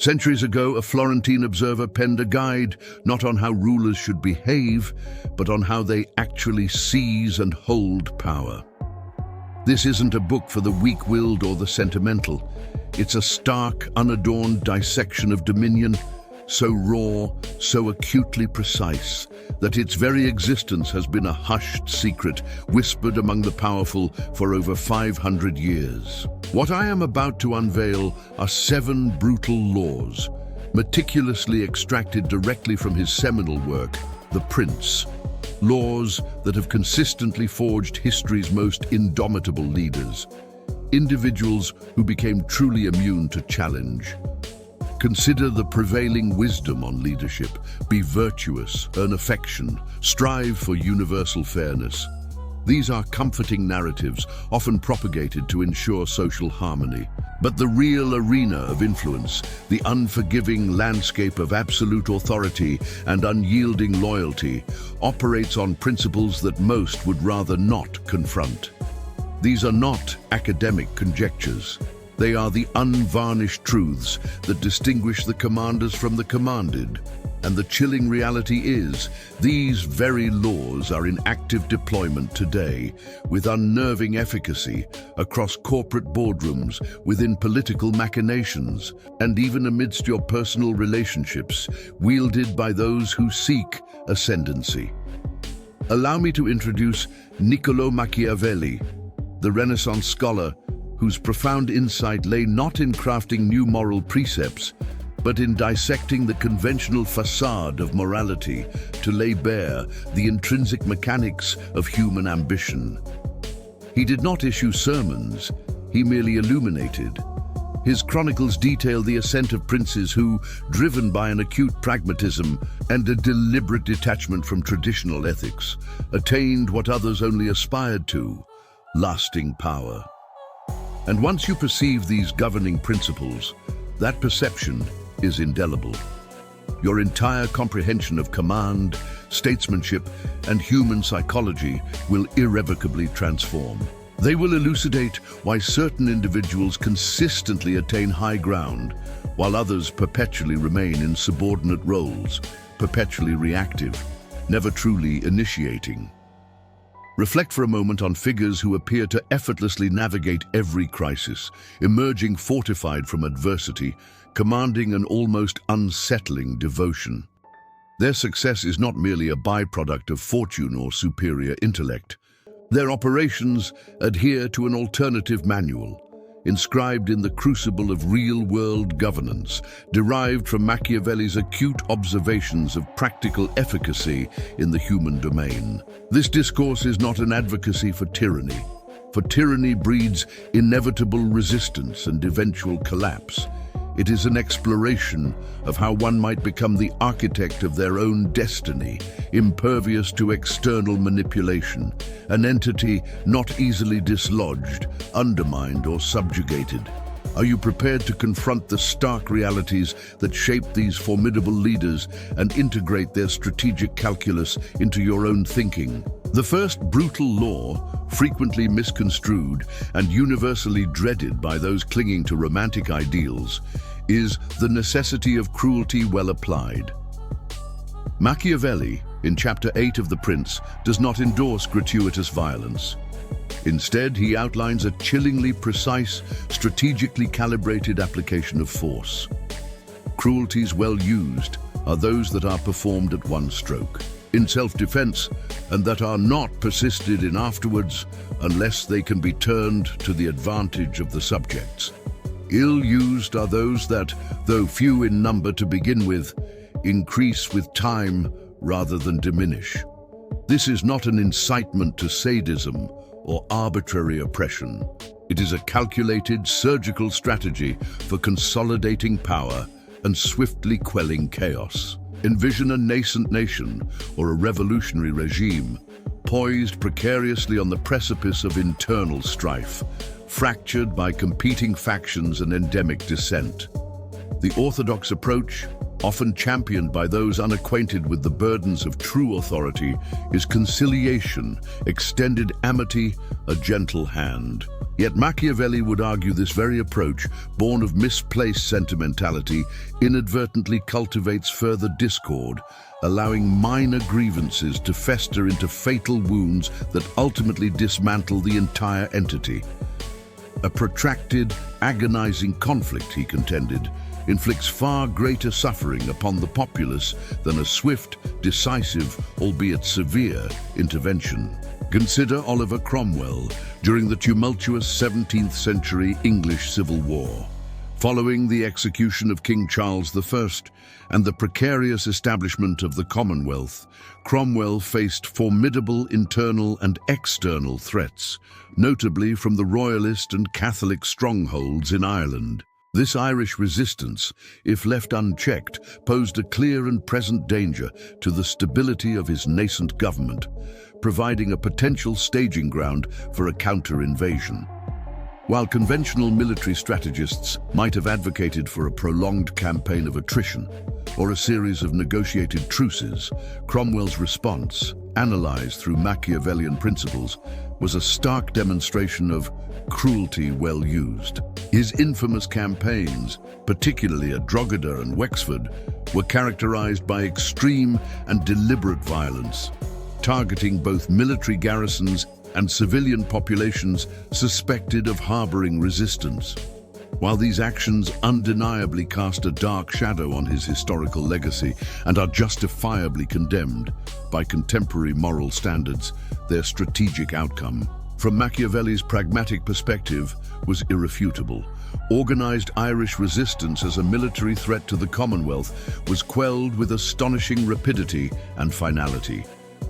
Centuries ago, a Florentine observer penned a guide not on how rulers should behave, but on how they actually seize and hold power. This isn't a book for the weak-willed or the sentimental. It's a stark, unadorned dissection of dominion, so raw, so acutely precise, that its very existence has been a hushed secret, whispered among the powerful for over 500 years. What I am about to unveil are 7 brutal laws, meticulously extracted directly from his seminal work, The Prince. Laws that have consistently forged history's most indomitable leaders, individuals who became truly immune to challenge. Consider the prevailing wisdom on leadership. Be virtuous, earn affection, strive for universal fairness. These are comforting narratives, often propagated to ensure social harmony. But the real arena of influence, the unforgiving landscape of absolute authority and unyielding loyalty, operates on principles that most would rather not confront. These are not academic conjectures. They are the unvarnished truths that distinguish the commanders from the commanded. And the chilling reality is, these very laws are in active deployment today, with unnerving efficacy across corporate boardrooms, within political machinations, and even amidst your personal relationships, wielded by those who seek ascendancy. Allow me to introduce Niccolò Machiavelli, the Renaissance scholar whose profound insight lay not in crafting new moral precepts, but in dissecting the conventional facade of morality to lay bare the intrinsic mechanics of human ambition. He did not issue sermons, he merely illuminated. His chronicles detail the ascent of princes who, driven by an acute pragmatism and a deliberate detachment from traditional ethics, attained what others only aspired to: lasting power. And once you perceive these governing principles, that perception is indelible. Your entire comprehension of command, statesmanship, and human psychology will irrevocably transform. They will elucidate why certain individuals consistently attain high ground, while others perpetually remain in subordinate roles, perpetually reactive, never truly initiating. Reflect for a moment on figures who appear to effortlessly navigate every crisis, emerging fortified from adversity, commanding an almost unsettling devotion. Their success is not merely a byproduct of fortune or superior intellect. Their operations adhere to an alternative manual, inscribed in the crucible of real-world governance, derived from Machiavelli's acute observations of practical efficacy in the human domain. This discourse is not an advocacy for tyranny, for tyranny breeds inevitable resistance and eventual collapse. It is an exploration of how one might become the architect of their own destiny, impervious to external manipulation, an entity not easily dislodged, undermined, or subjugated. Are you prepared to confront the stark realities that shape these formidable leaders and integrate their strategic calculus into your own thinking? The first brutal law, frequently misconstrued and universally dreaded by those clinging to romantic ideals, is the necessity of cruelty well applied. Machiavelli, in Chapter 8 of The Prince, does not endorse gratuitous violence. Instead, he outlines a chillingly precise, strategically calibrated application of force. Cruelties well used are those that are performed at one stroke, in self-defense, and that are not persisted in afterwards unless they can be turned to the advantage of the subjects. Ill-used are those that, though few in number to begin with, increase with time rather than diminish. This is not an incitement to sadism or arbitrary oppression. It is a calculated, surgical strategy for consolidating power and swiftly quelling chaos. Envision a nascent nation or a revolutionary regime poised precariously on the precipice of internal strife, fractured by competing factions and endemic dissent. The orthodox approach, often championed by those unacquainted with the burdens of true authority, is conciliation, extended amity, a gentle hand. Yet Machiavelli would argue this very approach, born of misplaced sentimentality, inadvertently cultivates further discord, allowing minor grievances to fester into fatal wounds that ultimately dismantle the entire entity. A protracted, agonizing conflict, he contended, inflicts far greater suffering upon the populace than a swift, decisive, albeit severe, intervention. Consider Oliver Cromwell during the tumultuous 17th century English Civil War. Following the execution of King Charles I and the precarious establishment of the Commonwealth, Cromwell faced formidable internal and external threats, notably from the Royalist and Catholic strongholds in Ireland. This Irish resistance, if left unchecked, posed a clear and present danger to the stability of his nascent government, providing a potential staging ground for a counter-invasion. While conventional military strategists might have advocated for a prolonged campaign of attrition or a series of negotiated truces, Cromwell's response, analyzed through Machiavellian principles, was a stark demonstration of cruelty well used. His infamous campaigns, particularly at Drogheda and Wexford, were characterized by extreme and deliberate violence, targeting both military garrisons and civilian populations suspected of harboring resistance. While these actions undeniably cast a dark shadow on his historical legacy and are justifiably condemned by contemporary moral standards, their strategic outcome, from Machiavelli's pragmatic perspective, was irrefutable. Organized Irish resistance as a military threat to the Commonwealth was quelled with astonishing rapidity and finality.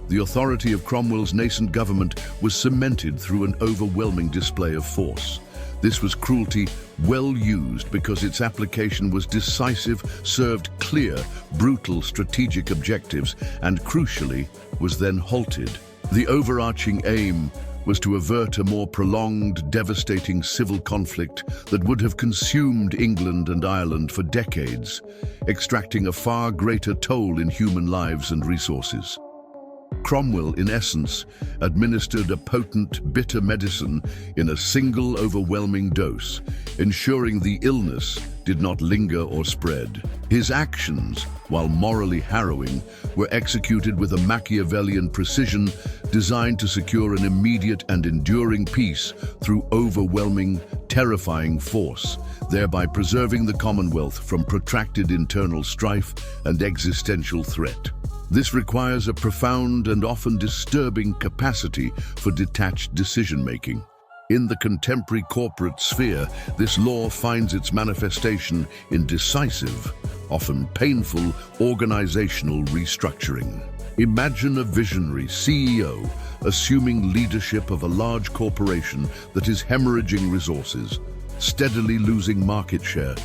The authority of Cromwell's nascent government was cemented through an overwhelming display of force. This was cruelty well used because its application was decisive, served clear, brutal strategic objectives, and crucially, was then halted. The overarching aim was to avert a more prolonged, devastating civil conflict that would have consumed England and Ireland for decades, extracting a far greater toll in human lives and resources. Cromwell, in essence, administered a potent, bitter medicine in a single overwhelming dose, ensuring the illness did not linger or spread. His actions, while morally harrowing, were executed with a Machiavellian precision designed to secure an immediate and enduring peace through overwhelming, terrifying force, thereby preserving the Commonwealth from protracted internal strife and existential threat. This requires a profound and often disturbing capacity for detached decision-making. In the contemporary corporate sphere, this law finds its manifestation in decisive, often painful, organizational restructuring. Imagine a visionary CEO assuming leadership of a large corporation that is hemorrhaging resources, steadily losing market share,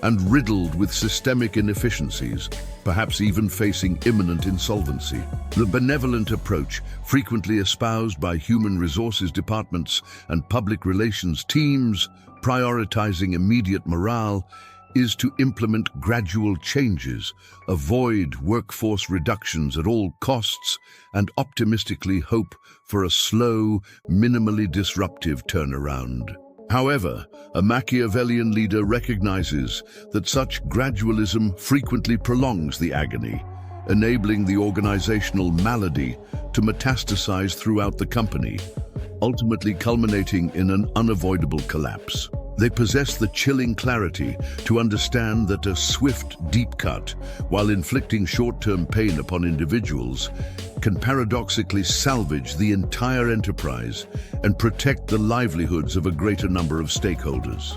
and riddled with systemic inefficiencies, perhaps even facing imminent insolvency. The benevolent approach, frequently espoused by human resources departments and public relations teams, prioritizing immediate morale, is to implement gradual changes, avoid workforce reductions at all costs, and optimistically hope for a slow, minimally disruptive turnaround. However, a Machiavellian leader recognizes that such gradualism frequently prolongs the agony, enabling the organizational malady to metastasize throughout the company, ultimately culminating in an unavoidable collapse. They possess the chilling clarity to understand that a swift, deep cut, while inflicting short-term pain upon individuals, can paradoxically salvage the entire enterprise and protect the livelihoods of a greater number of stakeholders.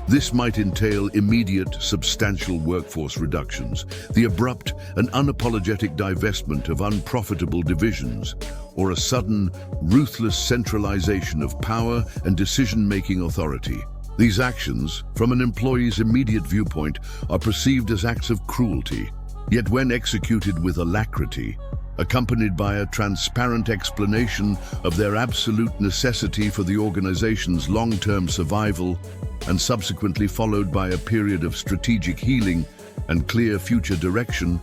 This might entail immediate, substantial workforce reductions, the abrupt and unapologetic divestment of unprofitable divisions, or a sudden, ruthless centralization of power and decision-making authority. These actions, from an employee's immediate viewpoint, are perceived as acts of cruelty, yet when executed with alacrity, accompanied by a transparent explanation of their absolute necessity for the organization's long-term survival, and subsequently followed by a period of strategic healing, and clear future direction,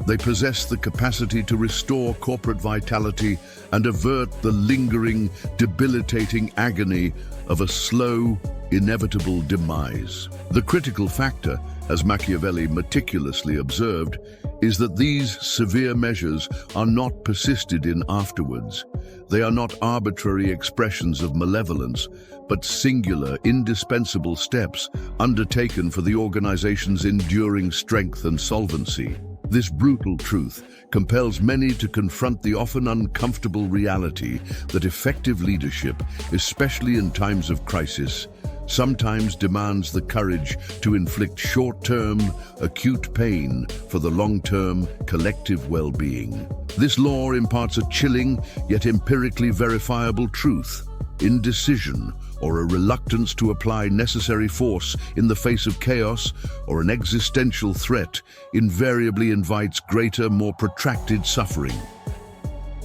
they possess the capacity to restore corporate vitality and avert the lingering, debilitating agony of a slow, inevitable demise. The critical factor, as Machiavelli meticulously observed, is that these severe measures are not persisted in afterwards. They are not arbitrary expressions of malevolence, but singular, indispensable steps undertaken for the organization's enduring strength and solvency. This brutal truth compels many to confront the often uncomfortable reality that effective leadership, especially in times of crisis, sometimes demands the courage to inflict short-term, acute pain for the long-term, collective well-being. This law imparts a chilling, yet empirically verifiable truth. Indecision, or a reluctance to apply necessary force in the face of chaos or an existential threat, invariably invites greater, more protracted suffering.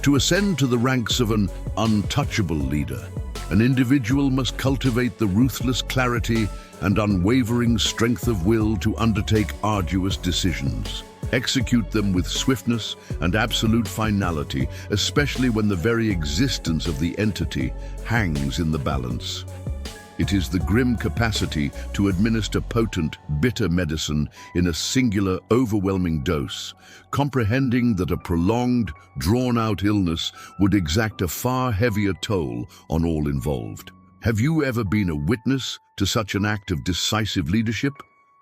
To ascend to the ranks of an untouchable leader, an individual must cultivate the ruthless clarity and unwavering strength of will to undertake arduous decisions. Execute them with swiftness and absolute finality, especially when the very existence of the entity hangs in the balance. It is the grim capacity to administer potent, bitter medicine in a singular, overwhelming dose, comprehending that a prolonged, drawn-out illness would exact a far heavier toll on all involved. Have you ever been a witness to such an act of decisive leadership?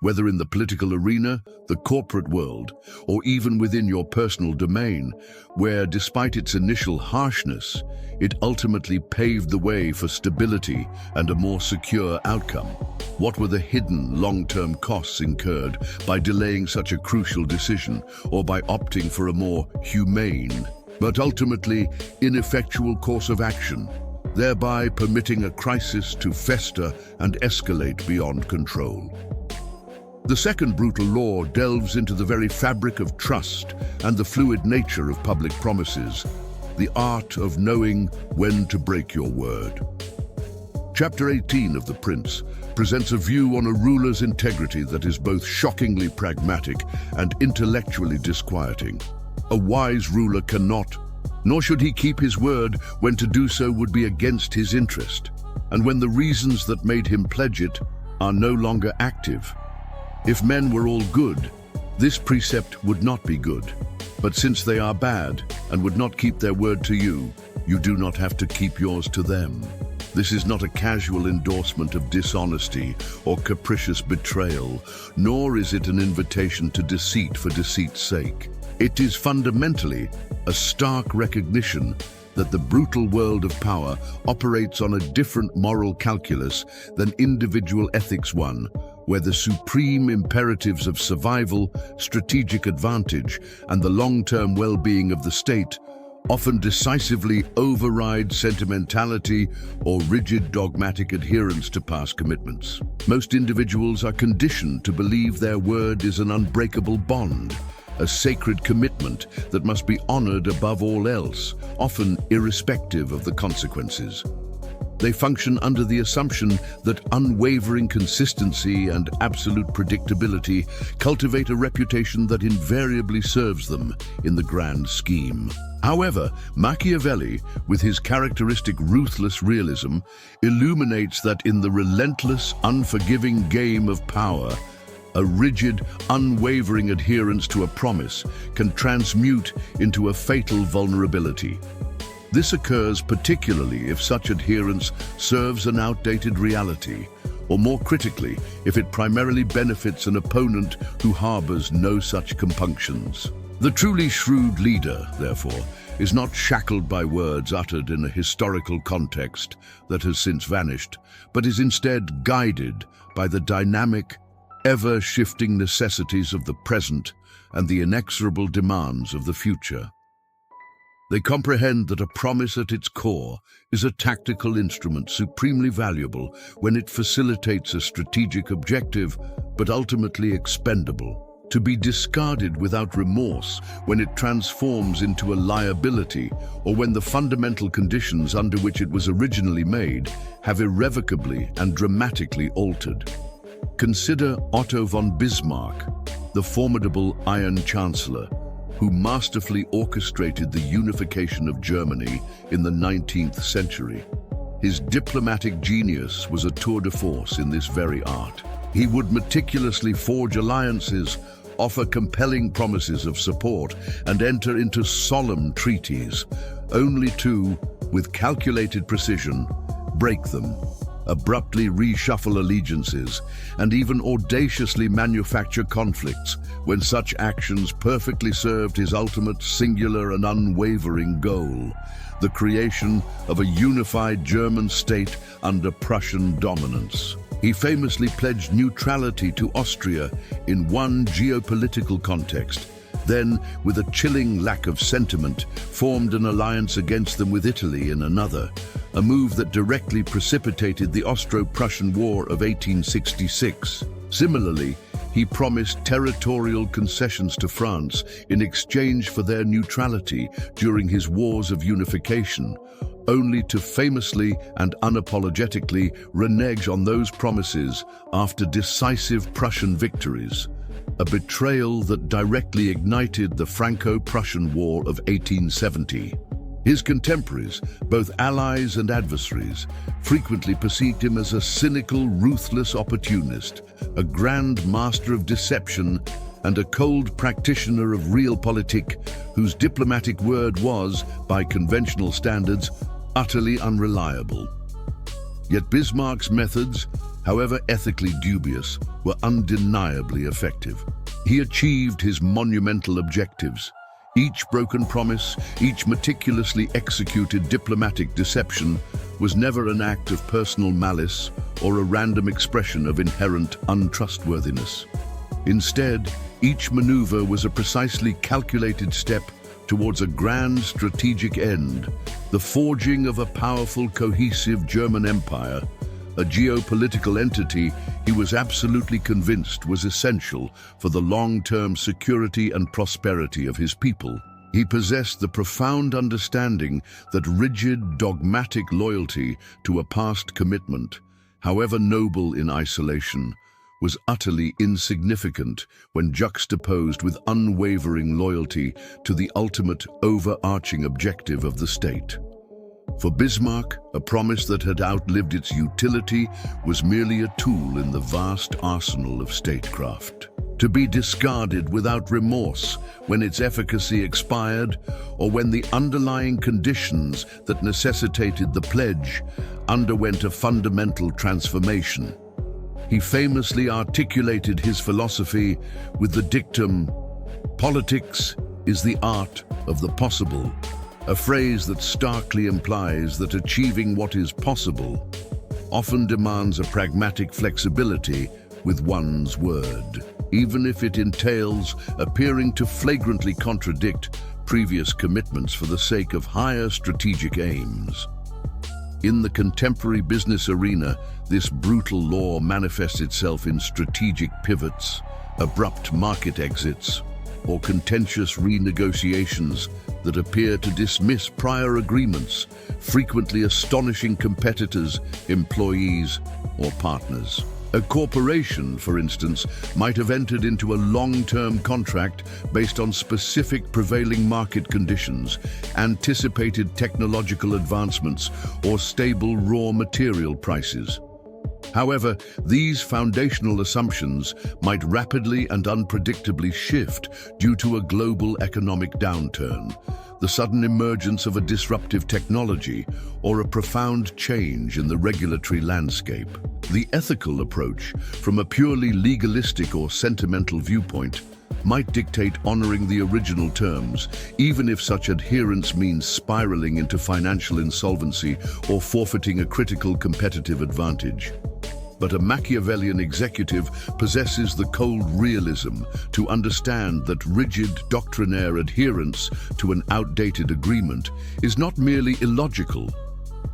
Whether in the political arena, the corporate world, or even within your personal domain, where, despite its initial harshness, it ultimately paved the way for stability and a more secure outcome. What were the hidden long-term costs incurred by delaying such a crucial decision, or by opting for a more humane, but ultimately ineffectual course of action, thereby permitting a crisis to fester and escalate beyond control? The second brutal law delves into the very fabric of trust and the fluid nature of public promises, the art of knowing when to break your word. Chapter 18 of The Prince presents a view on a ruler's integrity that is both shockingly pragmatic and intellectually disquieting. A wise ruler cannot, nor should he keep his word when to do so would be against his interest, and when the reasons that made him pledge it are no longer active. If men were all good, this precept would not be good. But since they are bad and would not keep their word to you, you do not have to keep yours to them. This is not a casual endorsement of dishonesty or capricious betrayal, nor is it an invitation to deceit for deceit's sake. It is fundamentally a stark recognition that the brutal world of power operates on a different moral calculus than individual ethics one, where the supreme imperatives of survival, strategic advantage, and the long-term well-being of the state often decisively override sentimentality or rigid dogmatic adherence to past commitments. Most individuals are conditioned to believe their word is an unbreakable bond, a sacred commitment that must be honored above all else, often irrespective of the consequences. They function under the assumption that unwavering consistency and absolute predictability cultivate a reputation that invariably serves them in the grand scheme. However, Machiavelli, with his characteristic ruthless realism, illuminates that in the relentless, unforgiving game of power, a rigid, unwavering adherence to a promise can transmute into a fatal vulnerability. This occurs particularly if such adherence serves an outdated reality, or more critically, if it primarily benefits an opponent who harbors no such compunctions. The truly shrewd leader, therefore, is not shackled by words uttered in a historical context that has since vanished, but is instead guided by the dynamic, ever-shifting necessities of the present and the inexorable demands of the future. They comprehend that a promise at its core is a tactical instrument supremely valuable when it facilitates a strategic objective, but ultimately expendable, to be discarded without remorse when it transforms into a liability or when the fundamental conditions under which it was originally made have irrevocably and dramatically altered. Consider Otto von Bismarck, the formidable Iron Chancellor, who masterfully orchestrated the unification of Germany in the 19th century. His diplomatic genius was a tour de force in this very art. He would meticulously forge alliances, offer compelling promises of support, and enter into solemn treaties, only to, with calculated precision, break them, abruptly reshuffle allegiances, and even audaciously manufacture conflicts when such actions perfectly served his ultimate, singular and unwavering goal, the creation of a unified German state under Prussian dominance. He famously pledged neutrality to Austria in one geopolitical context, then, with a chilling lack of sentiment, formed an alliance against them with Italy in another, a move that directly precipitated the Austro-Prussian War of 1866. Similarly, he promised territorial concessions to France in exchange for their neutrality during his wars of unification, only to famously and unapologetically renege on those promises after decisive Prussian victories, a betrayal that directly ignited the Franco-Prussian War of 1870. His contemporaries, both allies and adversaries, frequently perceived him as a cynical, ruthless opportunist, a grand master of deception, and a cold practitioner of realpolitik, whose diplomatic word was, by conventional standards, utterly unreliable. Yet Bismarck's methods, however ethically dubious, were undeniably effective. He achieved his monumental objectives. Each broken promise, each meticulously executed diplomatic deception was never an act of personal malice or a random expression of inherent untrustworthiness. Instead, each maneuver was a precisely calculated step towards a grand strategic end, the forging of a powerful, cohesive German empire, a geopolitical entity he was absolutely convinced was essential for the long-term security and prosperity of his people. He possessed the profound understanding that rigid, dogmatic loyalty to a past commitment, however noble in isolation, was utterly insignificant when juxtaposed with unwavering loyalty to the ultimate overarching objective of the state. For Bismarck, a promise that had outlived its utility was merely a tool in the vast arsenal of statecraft, to be discarded without remorse when its efficacy expired or when the underlying conditions that necessitated the pledge underwent a fundamental transformation. He famously articulated his philosophy with the dictum, "Politics is the art of the possible," a phrase that starkly implies that achieving what is possible often demands a pragmatic flexibility with one's word, even if it entails appearing to flagrantly contradict previous commitments for the sake of higher strategic aims. In the contemporary business arena, this brutal law manifests itself in strategic pivots, abrupt market exits, or contentious renegotiations that appear to dismiss prior agreements, frequently astonishing competitors, employees, or partners. A corporation, for instance, might have entered into a long-term contract based on specific prevailing market conditions, anticipated technological advancements, or stable raw material prices. However, these foundational assumptions might rapidly and unpredictably shift due to a global economic downturn, the sudden emergence of a disruptive technology, or a profound change in the regulatory landscape. The ethical approach, from a purely legalistic or sentimental viewpoint, might dictate honoring the original terms, even if such adherence means spiraling into financial insolvency or forfeiting a critical competitive advantage. But a Machiavellian executive possesses the cold realism to understand that rigid doctrinaire adherence to an outdated agreement is not merely illogical.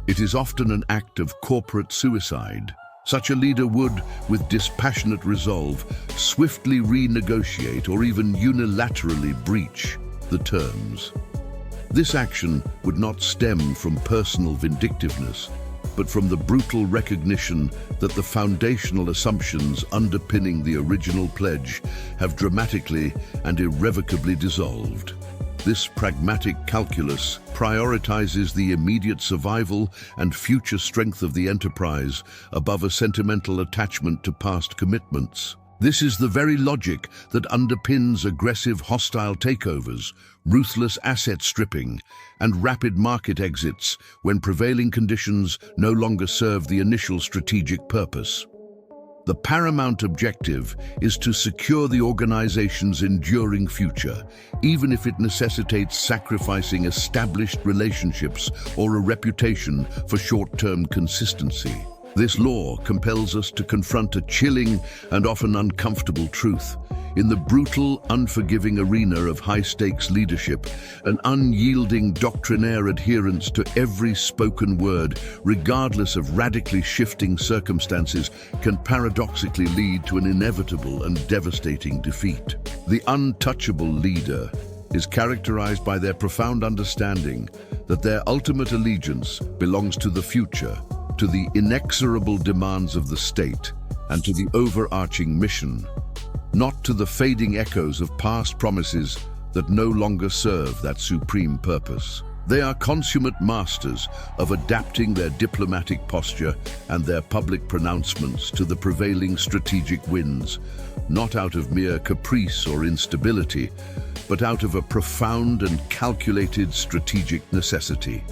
It is often an act of corporate suicide. Such a leader would, with dispassionate resolve, swiftly renegotiate or even unilaterally breach the terms. This action would not stem from personal vindictiveness, but from the brutal recognition that the foundational assumptions underpinning the original pledge have dramatically and irrevocably dissolved. This pragmatic calculus prioritizes the immediate survival and future strength of the enterprise above a sentimental attachment to past commitments. This is the very logic that underpins aggressive hostile takeovers, ruthless asset stripping, and rapid market exits when prevailing conditions no longer serve the initial strategic purpose. The paramount objective is to secure the organization's enduring future, even if it necessitates sacrificing established relationships or a reputation for short-term consistency. This law compels us to confront a chilling and often uncomfortable truth. In the brutal, unforgiving arena of high-stakes leadership, an unyielding doctrinaire adherence to every spoken word, regardless of radically shifting circumstances, can paradoxically lead to an inevitable and devastating defeat. The untouchable leader is characterized by their profound understanding that their ultimate allegiance belongs to the future, to the inexorable demands of the state, and to the overarching mission, not to the fading echoes of past promises that no longer serve that supreme purpose. They are consummate masters of adapting their diplomatic posture and their public pronouncements to the prevailing strategic winds, not out of mere caprice or instability, but out of a profound and calculated strategic necessity.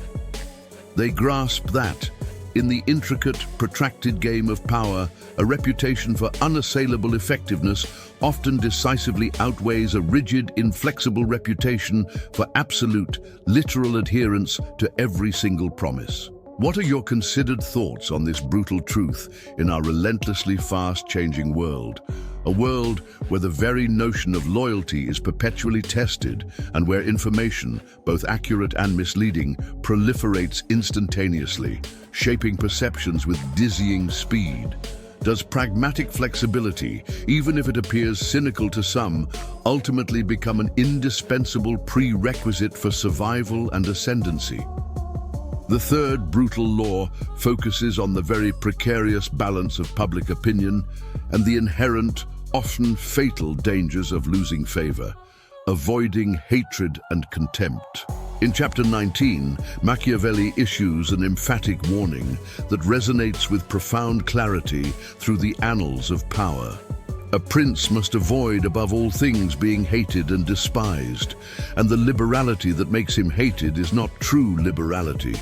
They grasp that, in the intricate, protracted game of power, a reputation for unassailable effectiveness often decisively outweighs a rigid, inflexible reputation for absolute, literal adherence to every single promise. What are your considered thoughts on this brutal truth in our relentlessly fast-changing world? A world where the very notion of loyalty is perpetually tested and where information, both accurate and misleading, proliferates instantaneously, shaping perceptions with dizzying speed. Does pragmatic flexibility, even if it appears cynical to some, ultimately become an indispensable prerequisite for survival and ascendancy? The third brutal law focuses on the very precarious balance of public opinion and the inherent, often fatal dangers of losing favor, avoiding hatred and contempt. In Chapter 19, Machiavelli issues an emphatic warning that resonates with profound clarity through the annals of power. A prince must avoid above all things being hated and despised, and the liberality that makes him hated is not true liberality.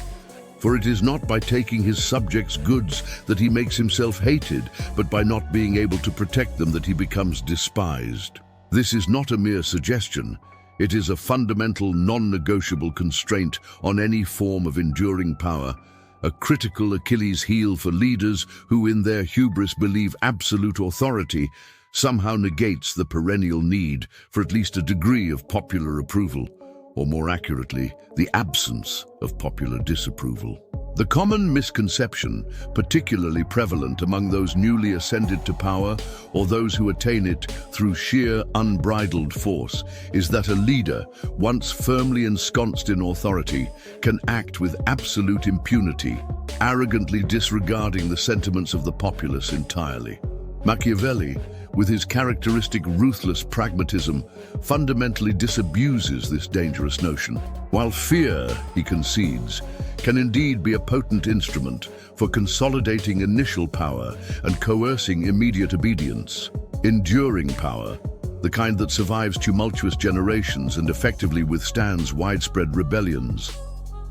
For it is not by taking his subjects' goods that he makes himself hated, but by not being able to protect them that he becomes despised. This is not a mere suggestion. It is a fundamental, non-negotiable constraint on any form of enduring power, a critical Achilles heel for leaders who in their hubris believe absolute authority somehow negates the perennial need for at least a degree of popular approval, or more accurately, the absence of popular disapproval. The common misconception, particularly prevalent among those newly ascended to power or those who attain it through sheer unbridled force, is that a leader, once firmly ensconced in authority, can act with absolute impunity, arrogantly disregarding the sentiments of the populace entirely. Machiavelli, with his characteristic ruthless pragmatism, fundamentally disabuses this dangerous notion. While fear, he concedes, can indeed be a potent instrument for consolidating initial power and coercing immediate obedience, enduring power, the kind that survives tumultuous generations and effectively withstands widespread rebellions,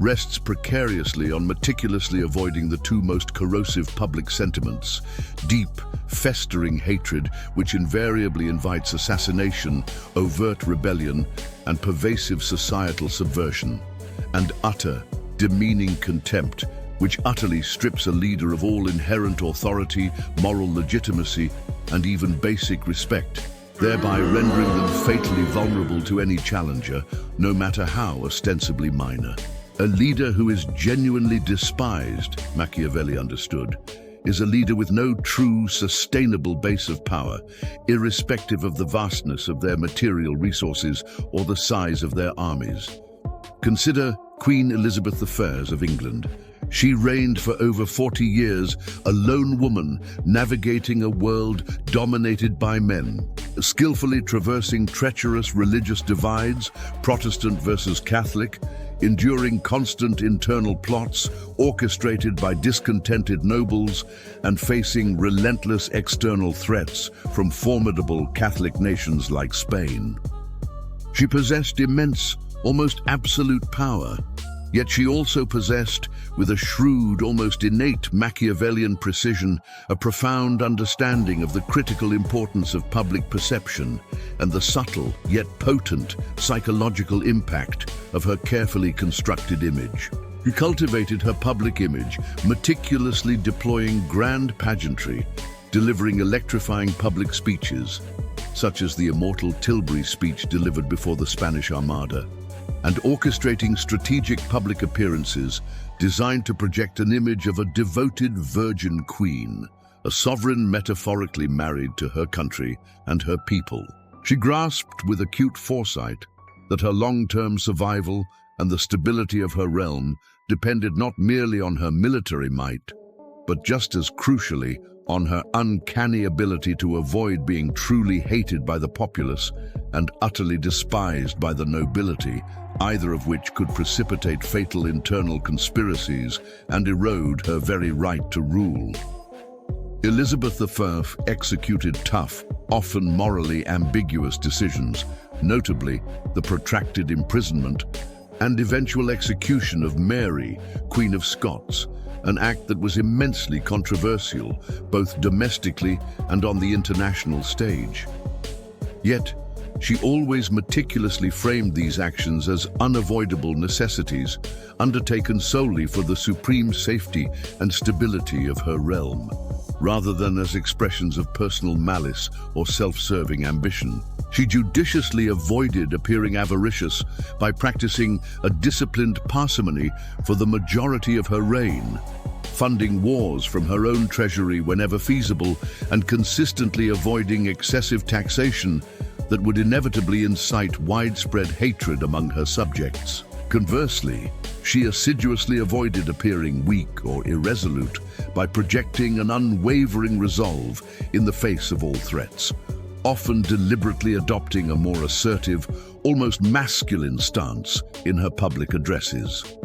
rests precariously on meticulously avoiding the two most corrosive public sentiments: deep, festering hatred, which invariably invites assassination, overt rebellion, and pervasive societal subversion, and utter, demeaning contempt, which utterly strips a leader of all inherent authority, moral legitimacy, and even basic respect, thereby rendering them fatally vulnerable to any challenger, no matter how ostensibly minor. A leader who is genuinely despised, Machiavelli understood, is a leader with no true, sustainable base of power, irrespective of the vastness of their material resources or the size of their armies. Consider Queen Elizabeth I of England. She reigned for over 40 years, a lone woman navigating a world dominated by men, skillfully traversing treacherous religious divides, Protestant versus Catholic, enduring constant internal plots orchestrated by discontented nobles, and facing relentless external threats from formidable Catholic nations like Spain. She possessed immense, almost absolute power, yet she also possessed, with a shrewd, almost innate Machiavellian precision, a profound understanding of the critical importance of public perception and the subtle, yet potent, psychological impact of her carefully constructed image. She cultivated her public image, meticulously deploying grand pageantry, delivering electrifying public speeches, such as the immortal Tilbury speech delivered before the Spanish Armada, and orchestrating strategic public appearances designed to project an image of a devoted virgin queen, a sovereign metaphorically married to her country and her people. She grasped with acute foresight that her long-term survival and the stability of her realm depended not merely on her military might, but just as crucially on her uncanny ability to avoid being truly hated by the populace and utterly despised by the nobility, either of which could precipitate fatal internal conspiracies and erode her very right to rule. Elizabeth I executed tough, often morally ambiguous decisions, notably the protracted imprisonment and eventual execution of Mary, Queen of Scots, an act that was immensely controversial, both domestically and on the international stage. Yet, she always meticulously framed these actions as unavoidable necessities, undertaken solely for the supreme safety and stability of her realm, rather than as expressions of personal malice or self-serving ambition. She judiciously avoided appearing avaricious by practicing a disciplined parsimony for the majority of her reign, funding wars from her own treasury whenever feasible, and consistently avoiding excessive taxation that would inevitably incite widespread hatred among her subjects. Conversely, she assiduously avoided appearing weak or irresolute by projecting an unwavering resolve in the face of all threats, often deliberately adopting a more assertive, almost masculine stance in her public addresses.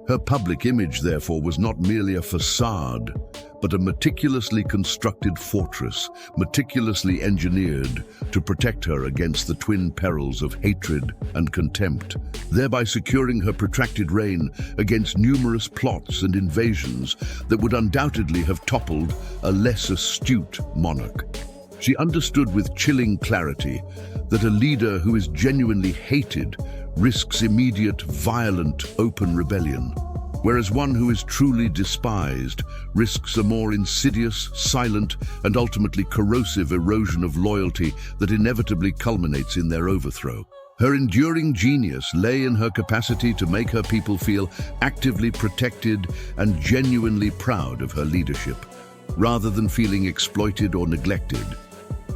Her public image, therefore, was not merely a facade, but a meticulously constructed fortress, meticulously engineered to protect her against the twin perils of hatred and contempt, thereby securing her protracted reign against numerous plots and invasions that would undoubtedly have toppled a less astute monarch. She understood with chilling clarity that a leader who is genuinely hated risks immediate, violent, open rebellion, whereas one who is truly despised risks a more insidious, silent, and ultimately corrosive erosion of loyalty that inevitably culminates in their overthrow. Her enduring genius lay in her capacity to make her people feel actively protected and genuinely proud of her leadership, rather than feeling exploited or neglected.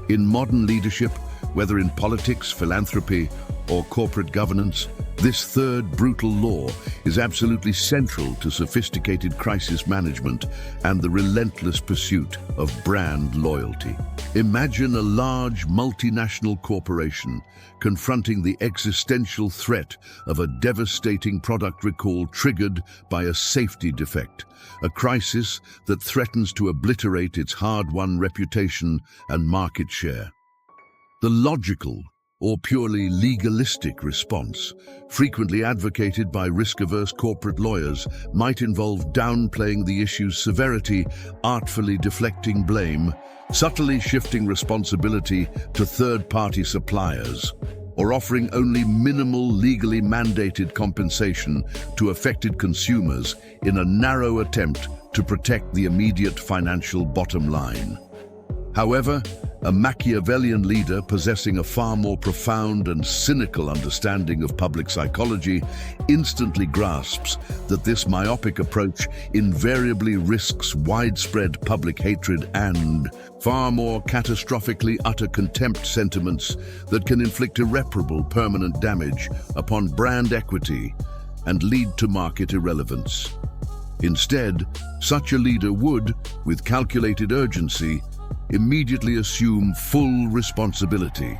In modern leadership, whether in politics, philanthropy, or corporate governance, this third brutal law is absolutely central to sophisticated crisis management and the relentless pursuit of brand loyalty. Imagine a large multinational corporation confronting the existential threat of a devastating product recall triggered by a safety defect, a crisis that threatens to obliterate its hard-won reputation and market share. The logical, or purely legalistic response, frequently advocated by risk-averse corporate lawyers, might involve downplaying the issue's severity, artfully deflecting blame, subtly shifting responsibility to third-party suppliers, or offering only minimal legally mandated compensation to affected consumers in a narrow attempt to protect the immediate financial bottom line. However, a Machiavellian leader possessing a far more profound and cynical understanding of public psychology instantly grasps that this myopic approach invariably risks widespread public hatred and, far more catastrophically, utter contempt sentiments that can inflict irreparable permanent damage upon brand equity and lead to market irrelevance. Instead, such a leader would, with calculated urgency, immediately assume full responsibility,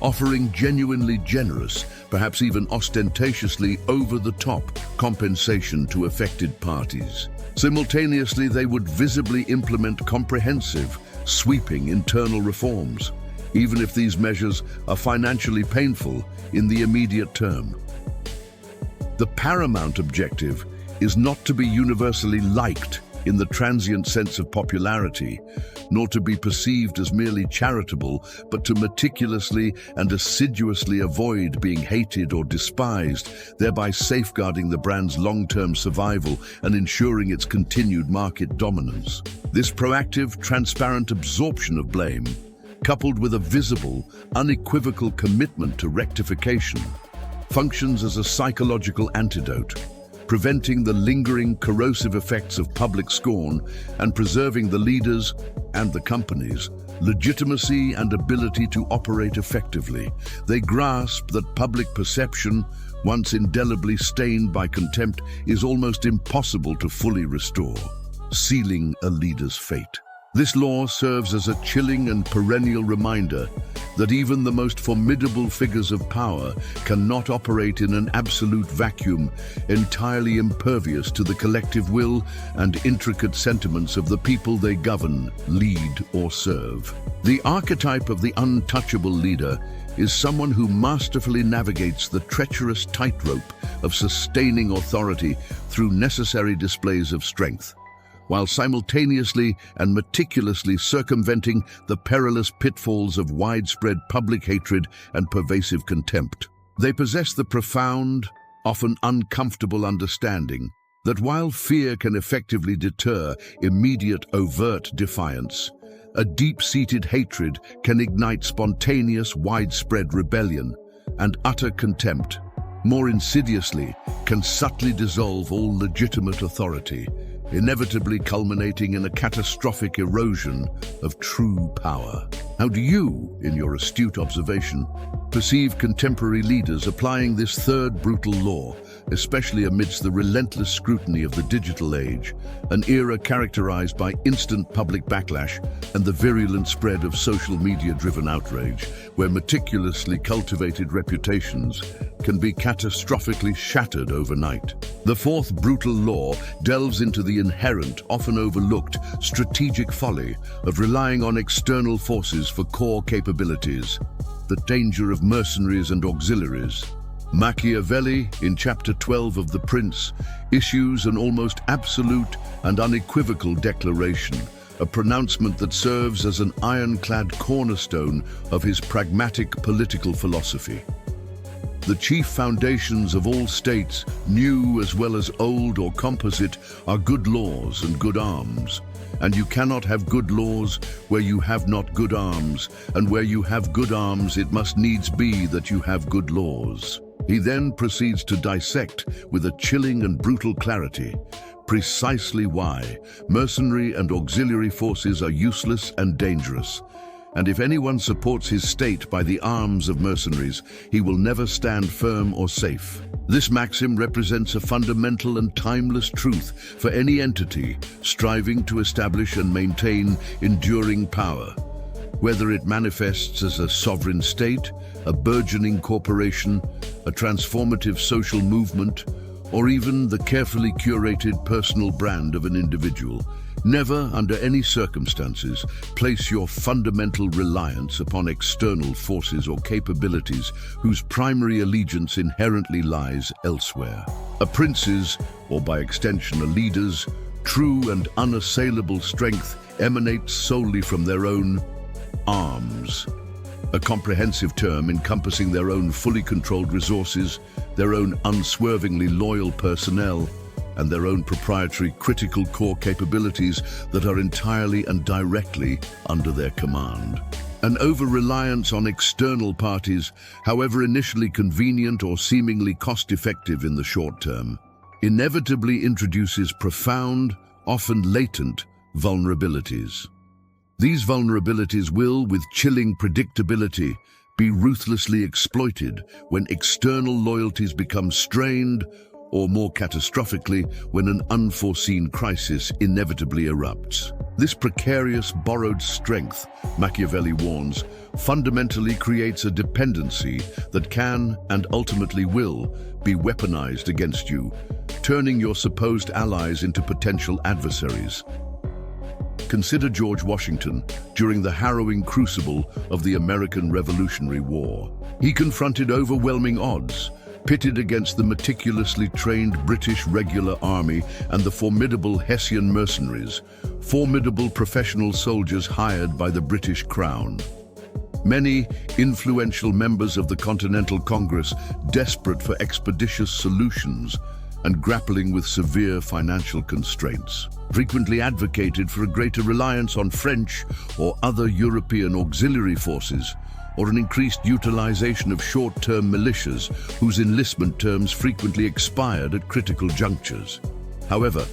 offering genuinely generous, perhaps even ostentatiously over-the-top compensation to affected parties. Simultaneously, they would visibly implement comprehensive, sweeping internal reforms, even if these measures are financially painful in the immediate term. The paramount objective is not to be universally liked in the transient sense of popularity, nor to be perceived as merely charitable, but to meticulously and assiduously avoid being hated or despised, thereby safeguarding the brand's long-term survival and ensuring its continued market dominance. This proactive, transparent absorption of blame, coupled with a visible, unequivocal commitment to rectification, functions as a psychological antidote, preventing the lingering corrosive effects of public scorn and preserving the leaders and the company's legitimacy and ability to operate effectively. They grasp that public perception, once indelibly stained by contempt, is almost impossible to fully restore, sealing a leader's fate. This law serves as a chilling and perennial reminder that even the most formidable figures of power cannot operate in an absolute vacuum, entirely impervious to the collective will and intricate sentiments of the people they govern, lead, or serve. The archetype of the untouchable leader is someone who masterfully navigates the treacherous tightrope of sustaining authority through necessary displays of strength, while simultaneously and meticulously circumventing the perilous pitfalls of widespread public hatred and pervasive contempt. They possess the profound, often uncomfortable understanding that while fear can effectively deter immediate overt defiance, a deep-seated hatred can ignite spontaneous, widespread rebellion, and utter contempt, more insidiously, can subtly dissolve all legitimate authority, inevitably culminating in a catastrophic erosion of true power. How do you, in your astute observation, perceive contemporary leaders applying this third brutal law, especially amidst the relentless scrutiny of the digital age, an era characterized by instant public backlash and the virulent spread of social media-driven outrage, where meticulously cultivated reputations can be catastrophically shattered overnight? The fourth brutal law delves into the inherent, often overlooked, strategic folly of relying on external forces for core capabilities, the danger of mercenaries and auxiliaries. Machiavelli, in Chapter 12 of The Prince, issues an almost absolute and unequivocal declaration, a pronouncement that serves as an ironclad cornerstone of his pragmatic political philosophy. The chief foundations of all states, new as well as old or composite, are good laws and good arms. And you cannot have good laws where you have not good arms, and where you have good arms it must needs be that you have good laws. He then proceeds to dissect, with a chilling and brutal clarity, precisely why mercenary and auxiliary forces are useless and dangerous. And if anyone supports his state by the arms of mercenaries, he will never stand firm or safe. This maxim represents a fundamental and timeless truth for any entity striving to establish and maintain enduring power, whether it manifests as a sovereign state, a burgeoning corporation, a transformative social movement, or even the carefully curated personal brand of an individual. Never, under any circumstances, place your fundamental reliance upon external forces or capabilities whose primary allegiance inherently lies elsewhere. A prince's, or by extension a leader's, true and unassailable strength emanates solely from their own arms, a comprehensive term encompassing their own fully controlled resources, their own unswervingly loyal personnel, and their own proprietary critical core capabilities that are entirely and directly under their command. An over-reliance on external parties, however initially convenient or seemingly cost-effective in the short term, inevitably introduces profound, often latent, vulnerabilities. These vulnerabilities will, with chilling predictability, be ruthlessly exploited when external loyalties become strained or more catastrophically, when an unforeseen crisis inevitably erupts. This precarious borrowed strength, Machiavelli warns, fundamentally creates a dependency that can and ultimately will be weaponized against you, turning your supposed allies into potential adversaries. Consider George Washington during the harrowing crucible of the American Revolutionary War. He confronted overwhelming odds, pitted against the meticulously trained British regular army and the formidable Hessian mercenaries, formidable professional soldiers hired by the British Crown. Many influential members of the Continental Congress, desperate for expeditious solutions and grappling with severe financial constraints, frequently advocated for a greater reliance on French or other European auxiliary forces, or an increased utilization of short-term militias whose enlistment terms frequently expired at critical junctures. However,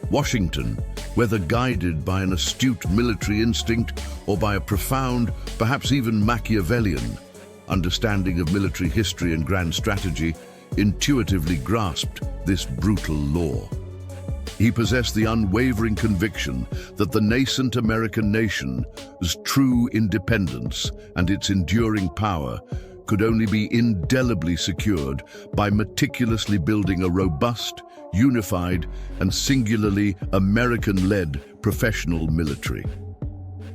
Washington, whether guided by an astute military instinct or by a profound, perhaps even Machiavellian, understanding of military history and grand strategy, intuitively grasped this brutal law. He possessed the unwavering conviction that the nascent American nation's true independence and its enduring power could only be indelibly secured by meticulously building a robust, unified, and singularly American-led professional military.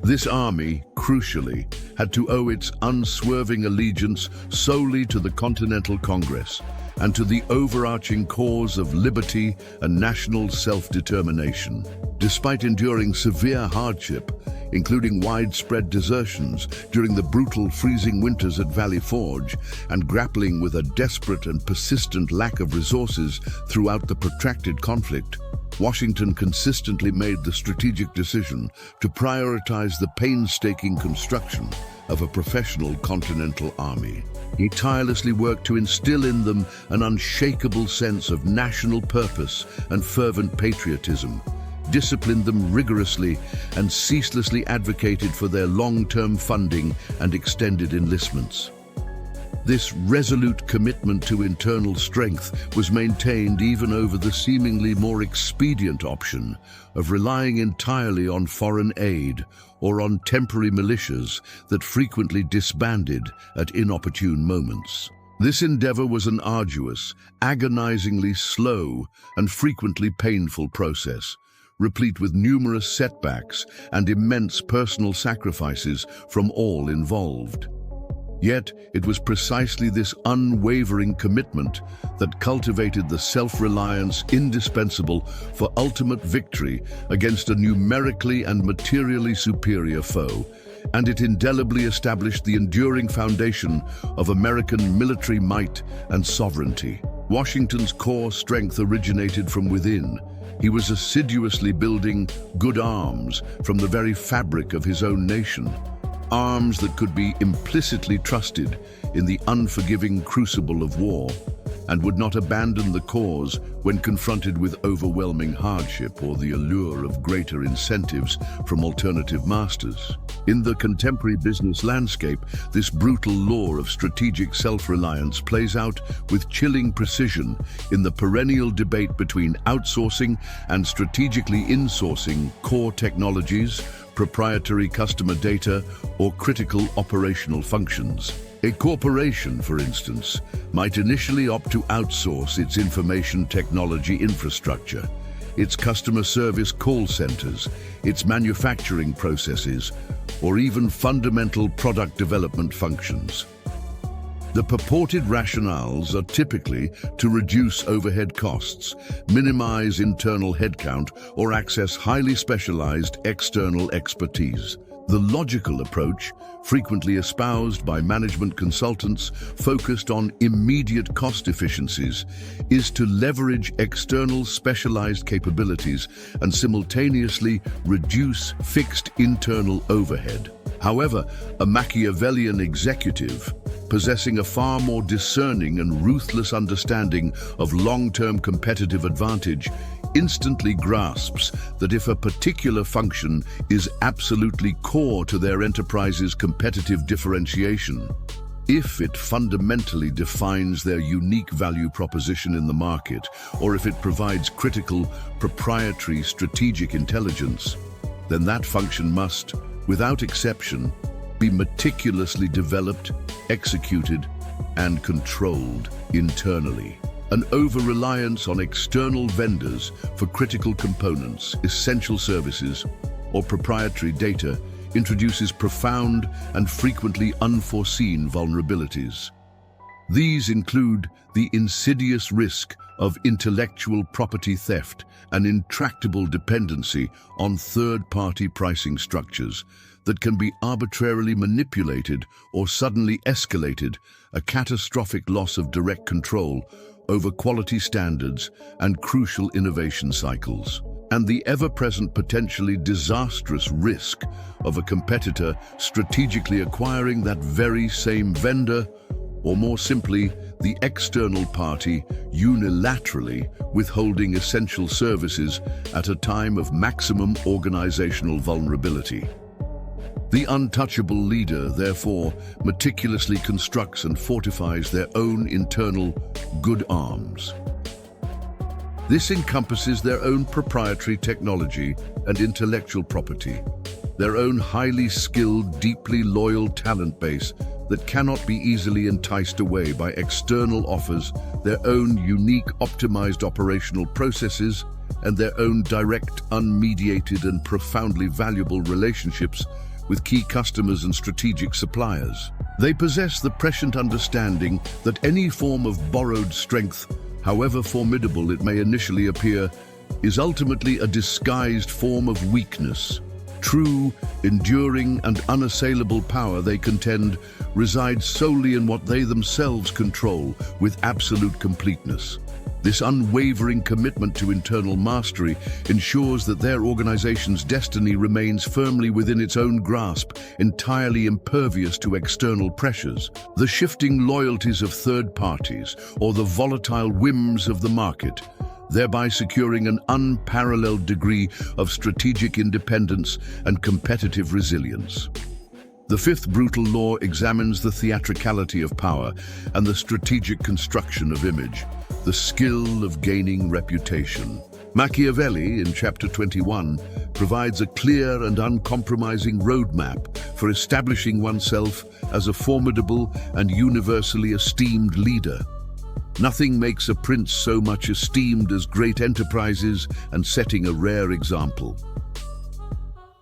This army, crucially, had to owe its unswerving allegiance solely to the Continental Congress and to the overarching cause of liberty and national self-determination. Despite enduring severe hardship, including widespread desertions during the brutal freezing winters at Valley Forge, and grappling with a desperate and persistent lack of resources throughout the protracted conflict, Washington consistently made the strategic decision to prioritize the painstaking construction of a professional continental army. He tirelessly worked to instill in them an unshakable sense of national purpose and fervent patriotism, disciplined them rigorously, and ceaselessly advocated for their long-term funding and extended enlistments. This resolute commitment to internal strength was maintained even over the seemingly more expedient option of relying entirely on foreign aid or on temporary militias that frequently disbanded at inopportune moments. This endeavor was an arduous, agonizingly slow, and frequently painful process, replete with numerous setbacks and immense personal sacrifices from all involved. Yet, it was precisely this unwavering commitment that cultivated the self-reliance indispensable for ultimate victory against a numerically and materially superior foe, and it indelibly established the enduring foundation of American military might and sovereignty. Washington's core strength originated from within. He was assiduously building good arms from the very fabric of his own nation. Arms that could be implicitly trusted in the unforgiving crucible of war, and would not abandon the cause when confronted with overwhelming hardship or the allure of greater incentives from alternative masters. In the contemporary business landscape, this brutal law of strategic self-reliance plays out with chilling precision in the perennial debate between outsourcing and strategically insourcing core technologies, proprietary customer data, or critical operational functions. A corporation, for instance, might initially opt to outsource its information technology infrastructure, its customer service call centers, its manufacturing processes, or even fundamental product development functions. The purported rationales are typically to reduce overhead costs, minimize internal headcount, or access highly specialized external expertise. The logical approach, frequently espoused by management consultants focused on immediate cost efficiencies, is to leverage external specialized capabilities and simultaneously reduce fixed internal overhead. However, a Machiavellian executive, possessing a far more discerning and ruthless understanding of long-term competitive advantage, instantly grasps that if a particular function is absolutely core to their enterprise's competitive differentiation, If it fundamentally defines their unique value proposition in the market, or if it provides critical, proprietary, strategic intelligence, then that function must, without exception, be meticulously developed, executed, and controlled internally. An over-reliance on external vendors for critical components, essential services, or proprietary data introduces profound and frequently unforeseen vulnerabilities. These include the insidious risk of intellectual property theft and intractable dependency on third-party pricing structures that can be arbitrarily manipulated or suddenly escalated, a catastrophic loss of direct control over quality standards and crucial innovation cycles, and the ever-present potentially disastrous risk of a competitor strategically acquiring that very same vendor, or more simply, the external party unilaterally withholding essential services at a time of maximum organizational vulnerability. The untouchable leader, therefore, meticulously constructs and fortifies their own internal good arms. This encompasses their own proprietary technology and intellectual property, their own highly skilled, deeply loyal talent base that cannot be easily enticed away by external offers, their own unique optimized operational processes, and their own direct, unmediated, and profoundly valuable relationships with key customers and strategic suppliers. They possess the prescient understanding that any form of borrowed strength, however formidable it may initially appear, is ultimately a disguised form of weakness. True, enduring, and unassailable power, they contend, resides solely in what they themselves control with absolute completeness. This unwavering commitment to internal mastery ensures that their organization's destiny remains firmly within its own grasp, entirely impervious to external pressures, the shifting loyalties of third parties, or the volatile whims of the market, thereby securing an unparalleled degree of strategic independence and competitive resilience. The fifth brutal law examines the theatricality of power and the strategic construction of image, the skill of gaining reputation. Machiavelli, in chapter 21, provides a clear and uncompromising roadmap for establishing oneself as a formidable and universally esteemed leader. Nothing makes a prince so much esteemed as great enterprises and setting a rare example.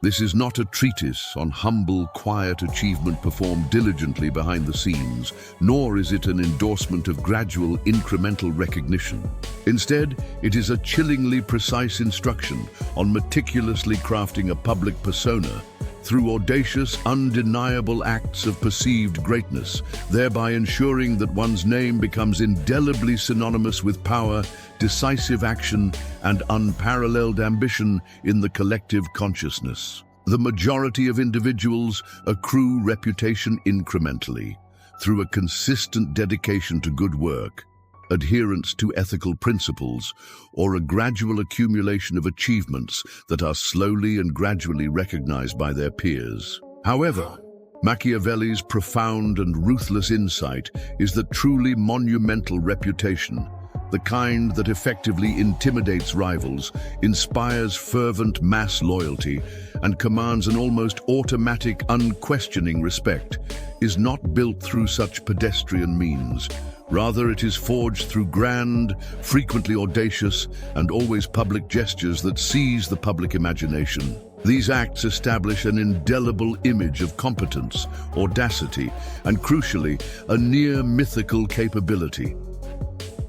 This is not a treatise on humble, quiet achievement performed diligently behind the scenes, nor is it an endorsement of gradual, incremental recognition. Instead, it is a chillingly precise instruction on meticulously crafting a public persona through audacious, undeniable acts of perceived greatness, thereby ensuring that one's name becomes indelibly synonymous with power, decisive action, and unparalleled ambition in the collective consciousness. The majority of individuals accrue reputation incrementally, through a consistent dedication to good work, adherence to ethical principles, or a gradual accumulation of achievements that are slowly and gradually recognized by their peers. However, Machiavelli's profound and ruthless insight is that truly monumental reputation, the kind that effectively intimidates rivals, inspires fervent mass loyalty, and commands an almost automatic, unquestioning respect, is not built through such pedestrian means. Rather, it is forged through grand, frequently audacious, and always public gestures that seize the public imagination. These acts establish an indelible image of competence, audacity, and crucially, a near-mythical capability.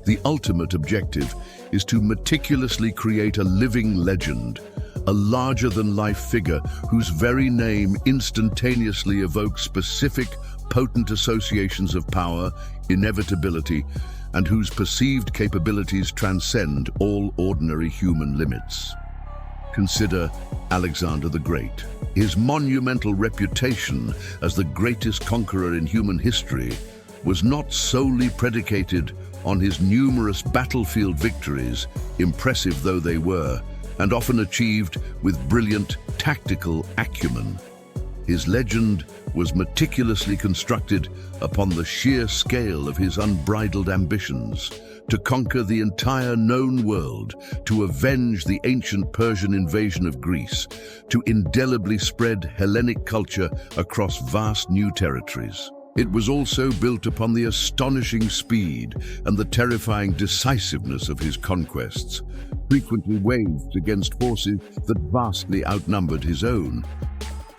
The ultimate objective is to meticulously create a living legend, a larger-than-life figure whose very name instantaneously evokes specific, potent associations of power, inevitability, and whose perceived capabilities transcend all ordinary human limits. Consider Alexander the Great. His monumental reputation as the greatest conqueror in human history was not solely predicated on his numerous battlefield victories, impressive though they were, and often achieved with brilliant tactical acumen. His legend was meticulously constructed upon the sheer scale of his unbridled ambitions to conquer the entire known world, to avenge the ancient Persian invasion of Greece, to indelibly spread Hellenic culture across vast new territories. It was also built upon the astonishing speed and the terrifying decisiveness of his conquests, frequently waged against forces that vastly outnumbered his own.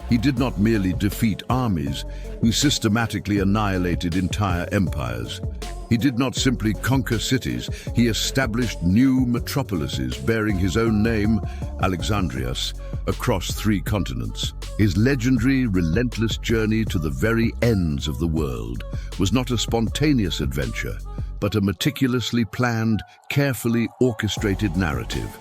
He did not merely defeat armies, he systematically annihilated entire empires. He did not simply conquer cities, he established new metropolises bearing his own name, Alexandrias, across 3 continents. His legendary, relentless journey to the very ends of the world was not a spontaneous adventure, but a meticulously planned, carefully orchestrated narrative.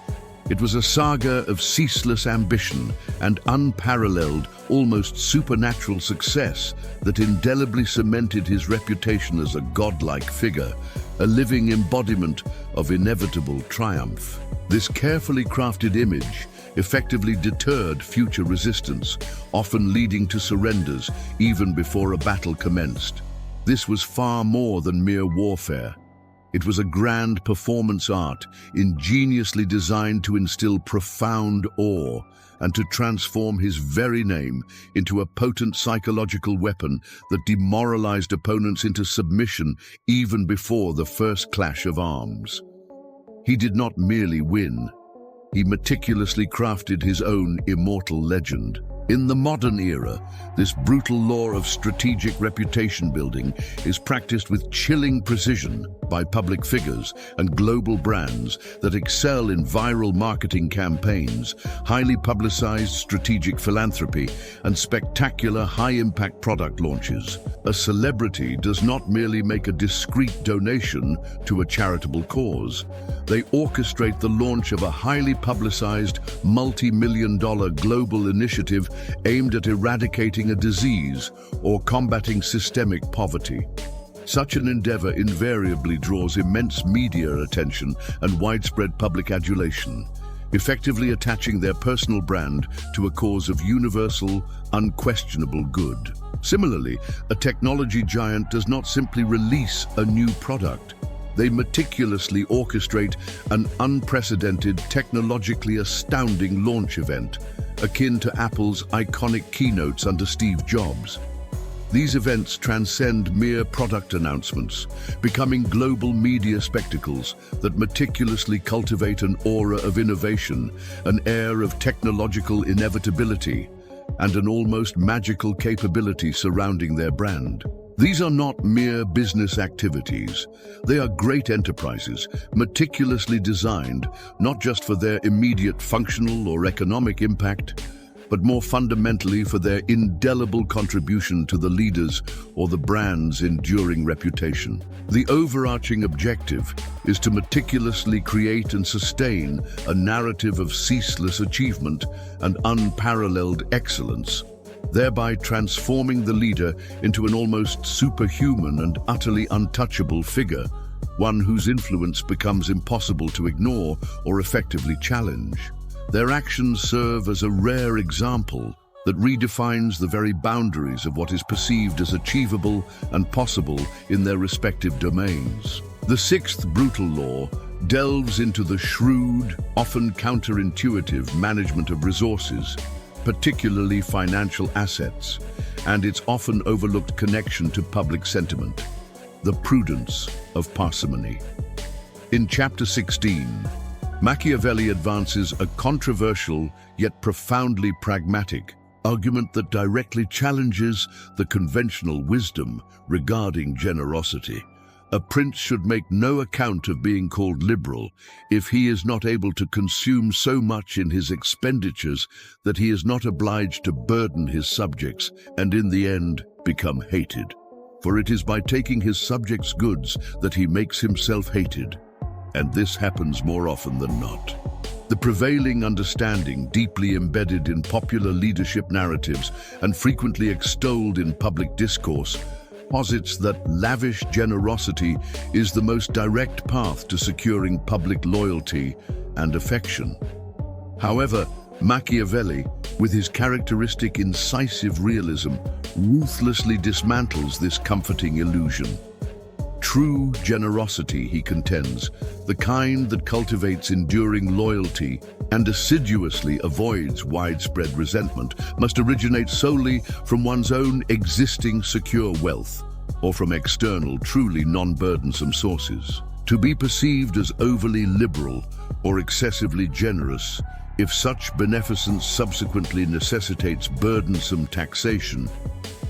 It was a saga of ceaseless ambition and unparalleled, almost supernatural success that indelibly cemented his reputation as a godlike figure, a living embodiment of inevitable triumph. This carefully crafted image effectively deterred future resistance, often leading to surrenders even before a battle commenced. This was far more than mere warfare. It was a grand performance art, ingeniously designed to instill profound awe and to transform his very name into a potent psychological weapon that demoralized opponents into submission even before the first clash of arms. He did not merely win. He meticulously crafted his own immortal legend. In the modern era, this brutal law of strategic reputation building is practiced with chilling precision by public figures and global brands that excel in viral marketing campaigns, highly publicized strategic philanthropy, and spectacular high-impact product launches. A celebrity does not merely make a discreet donation to a charitable cause. They orchestrate the launch of a highly publicized, multi-million-dollar global initiative aimed at eradicating a disease or combating systemic poverty. Such an endeavor invariably draws immense media attention and widespread public adulation, effectively attaching their personal brand to a cause of universal, unquestionable good. Similarly, a technology giant does not simply release a new product. They meticulously orchestrate an unprecedented, technologically astounding launch event, akin to Apple's iconic keynotes under Steve Jobs. These events transcend mere product announcements, becoming global media spectacles that meticulously cultivate an aura of innovation, an air of technological inevitability, and an almost magical capability surrounding their brand. These are not mere business activities. They are great enterprises, meticulously designed not just for their immediate functional or economic impact, but more fundamentally for their indelible contribution to the leaders or the brand's enduring reputation. The overarching objective is to meticulously create and sustain a narrative of ceaseless achievement and unparalleled excellence, thereby transforming the leader into an almost superhuman and utterly untouchable figure, one whose influence becomes impossible to ignore or effectively challenge. Their actions serve as a rare example that redefines the very boundaries of what is perceived as achievable and possible in their respective domains. The 6th brutal law delves into the shrewd, often counterintuitive management of resources, particularly financial assets, and its often overlooked connection to public sentiment, the prudence of parsimony. In Chapter 16, Machiavelli advances a controversial yet profoundly pragmatic argument that directly challenges the conventional wisdom regarding generosity. A prince should make no account of being called liberal if he is not able to consume so much in his expenditures that he is not obliged to burden his subjects and in the end become hated. For it is by taking his subjects' goods that he makes himself hated, and this happens more often than not. The prevailing understanding, deeply embedded in popular leadership narratives and frequently extolled in public discourse, posits that lavish generosity is the most direct path to securing public loyalty and affection. However, Machiavelli, with his characteristic incisive realism, ruthlessly dismantles this comforting illusion. True generosity, he contends, the kind that cultivates enduring loyalty and assiduously avoids widespread resentment, must originate solely from one's own existing secure wealth, or from external, truly non-burdensome sources. To be perceived as overly liberal or excessively generous, if such beneficence subsequently necessitates burdensome taxation,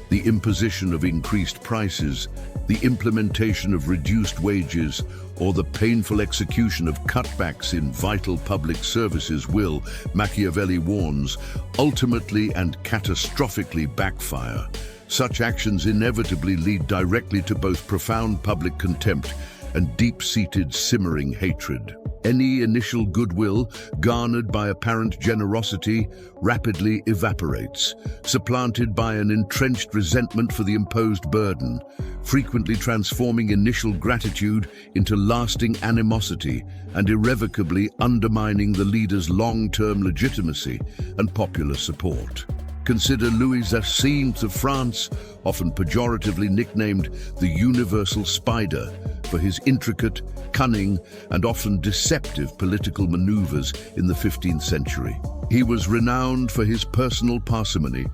the imposition of increased prices, the implementation of reduced wages, or the painful execution of cutbacks in vital public services will, Machiavelli warns, ultimately and catastrophically backfire. Such actions inevitably lead directly to both profound public contempt and deep-seated simmering hatred. Any initial goodwill garnered by apparent generosity rapidly evaporates, supplanted by an entrenched resentment for the imposed burden, frequently transforming initial gratitude into lasting animosity and irrevocably undermining the leader's long-term legitimacy and popular support. Consider Louis XIV of France, often pejoratively nicknamed the Universal Spider, for his intricate, cunning, and often deceptive political maneuvers in the 15th century. He was renowned for his personal parsimony,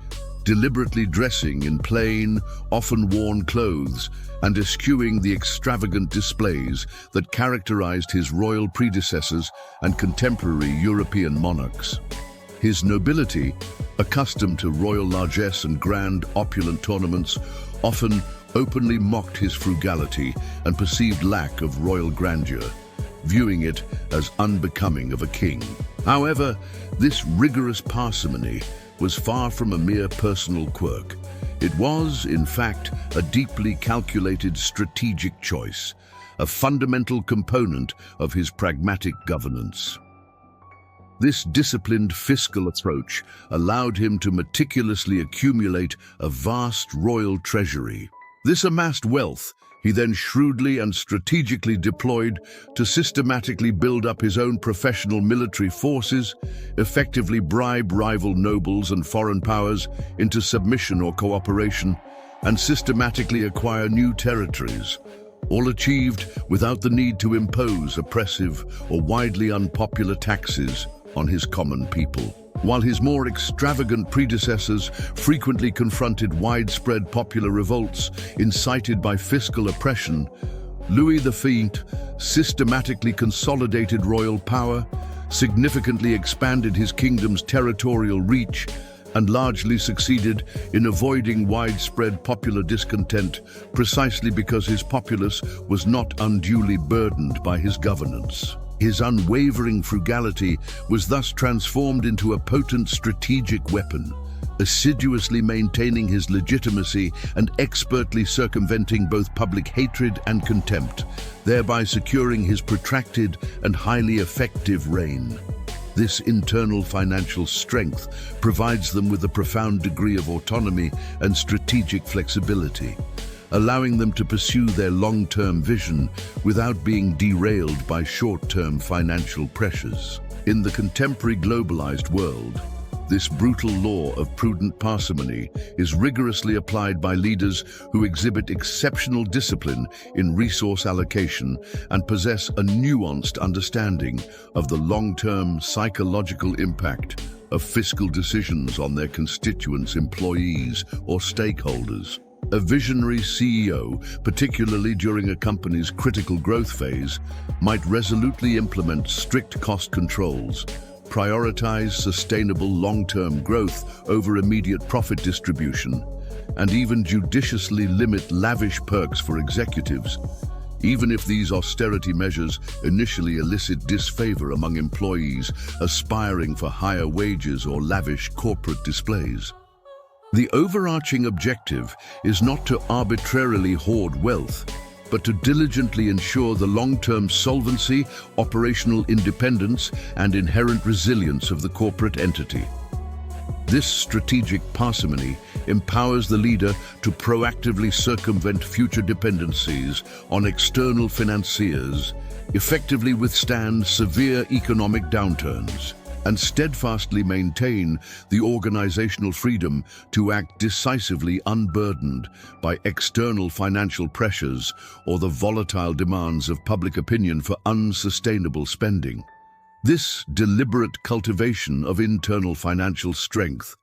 deliberately dressing in plain, often worn clothes, and eschewing the extravagant displays that characterized his royal predecessors and contemporary European monarchs. His nobility, accustomed to royal largesse and grand, opulent tournaments, often openly mocked his frugality and perceived lack of royal grandeur, viewing it as unbecoming of a king. However, this rigorous parsimony was far from a mere personal quirk. It was, in fact, a deeply calculated strategic choice, a fundamental component of his pragmatic governance. This disciplined fiscal approach allowed him to meticulously accumulate a vast royal treasury. This amassed wealth he then shrewdly and strategically deployed to systematically build up his own professional military forces, effectively bribe rival nobles and foreign powers into submission or cooperation, and systematically acquire new territories, all achieved without the need to impose oppressive or widely unpopular taxes on his common people. While his more extravagant predecessors frequently confronted widespread popular revolts incited by fiscal oppression, Louis XV systematically consolidated royal power, significantly expanded his kingdom's territorial reach, and largely succeeded in avoiding widespread popular discontent precisely because his populace was not unduly burdened by his governance. His unwavering frugality was thus transformed into a potent strategic weapon, assiduously maintaining his legitimacy and expertly circumventing both public hatred and contempt, thereby securing his protracted and highly effective reign. This internal financial strength provides them with a profound degree of autonomy and strategic flexibility, allowing them to pursue their long-term vision without being derailed by short-term financial pressures. In the contemporary globalized world, this brutal law of prudent parsimony is rigorously applied by leaders who exhibit exceptional discipline in resource allocation and possess a nuanced understanding of the long-term psychological impact of fiscal decisions on their constituents, employees, or stakeholders. A visionary CEO, particularly during a company's critical growth phase, might resolutely implement strict cost controls, prioritize sustainable long-term growth over immediate profit distribution, and even judiciously limit lavish perks for executives, even if these austerity measures initially elicit disfavor among employees aspiring for higher wages or lavish corporate displays. The overarching objective is not to arbitrarily hoard wealth, but to diligently ensure the long-term solvency, operational independence, and inherent resilience of the corporate entity. This strategic parsimony empowers the leader to proactively circumvent future dependencies on external financiers, effectively withstand severe economic downturns, and steadfastly maintain the organizational freedom to act decisively unburdened by external financial pressures or the volatile demands of public opinion for unsustainable spending. This deliberate cultivation of internal financial strength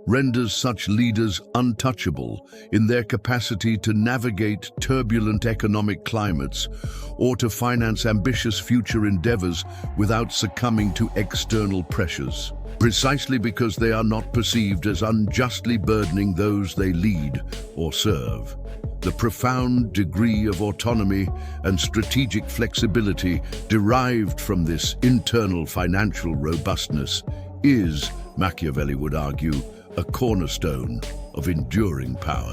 renders such leaders untouchable in their capacity to navigate turbulent economic climates or to finance ambitious future endeavors without succumbing to external pressures, precisely because they are not perceived as unjustly burdening those they lead or serve. The profound degree of autonomy and strategic flexibility derived from this internal financial robustness is, Machiavelli would argue, a cornerstone of enduring power.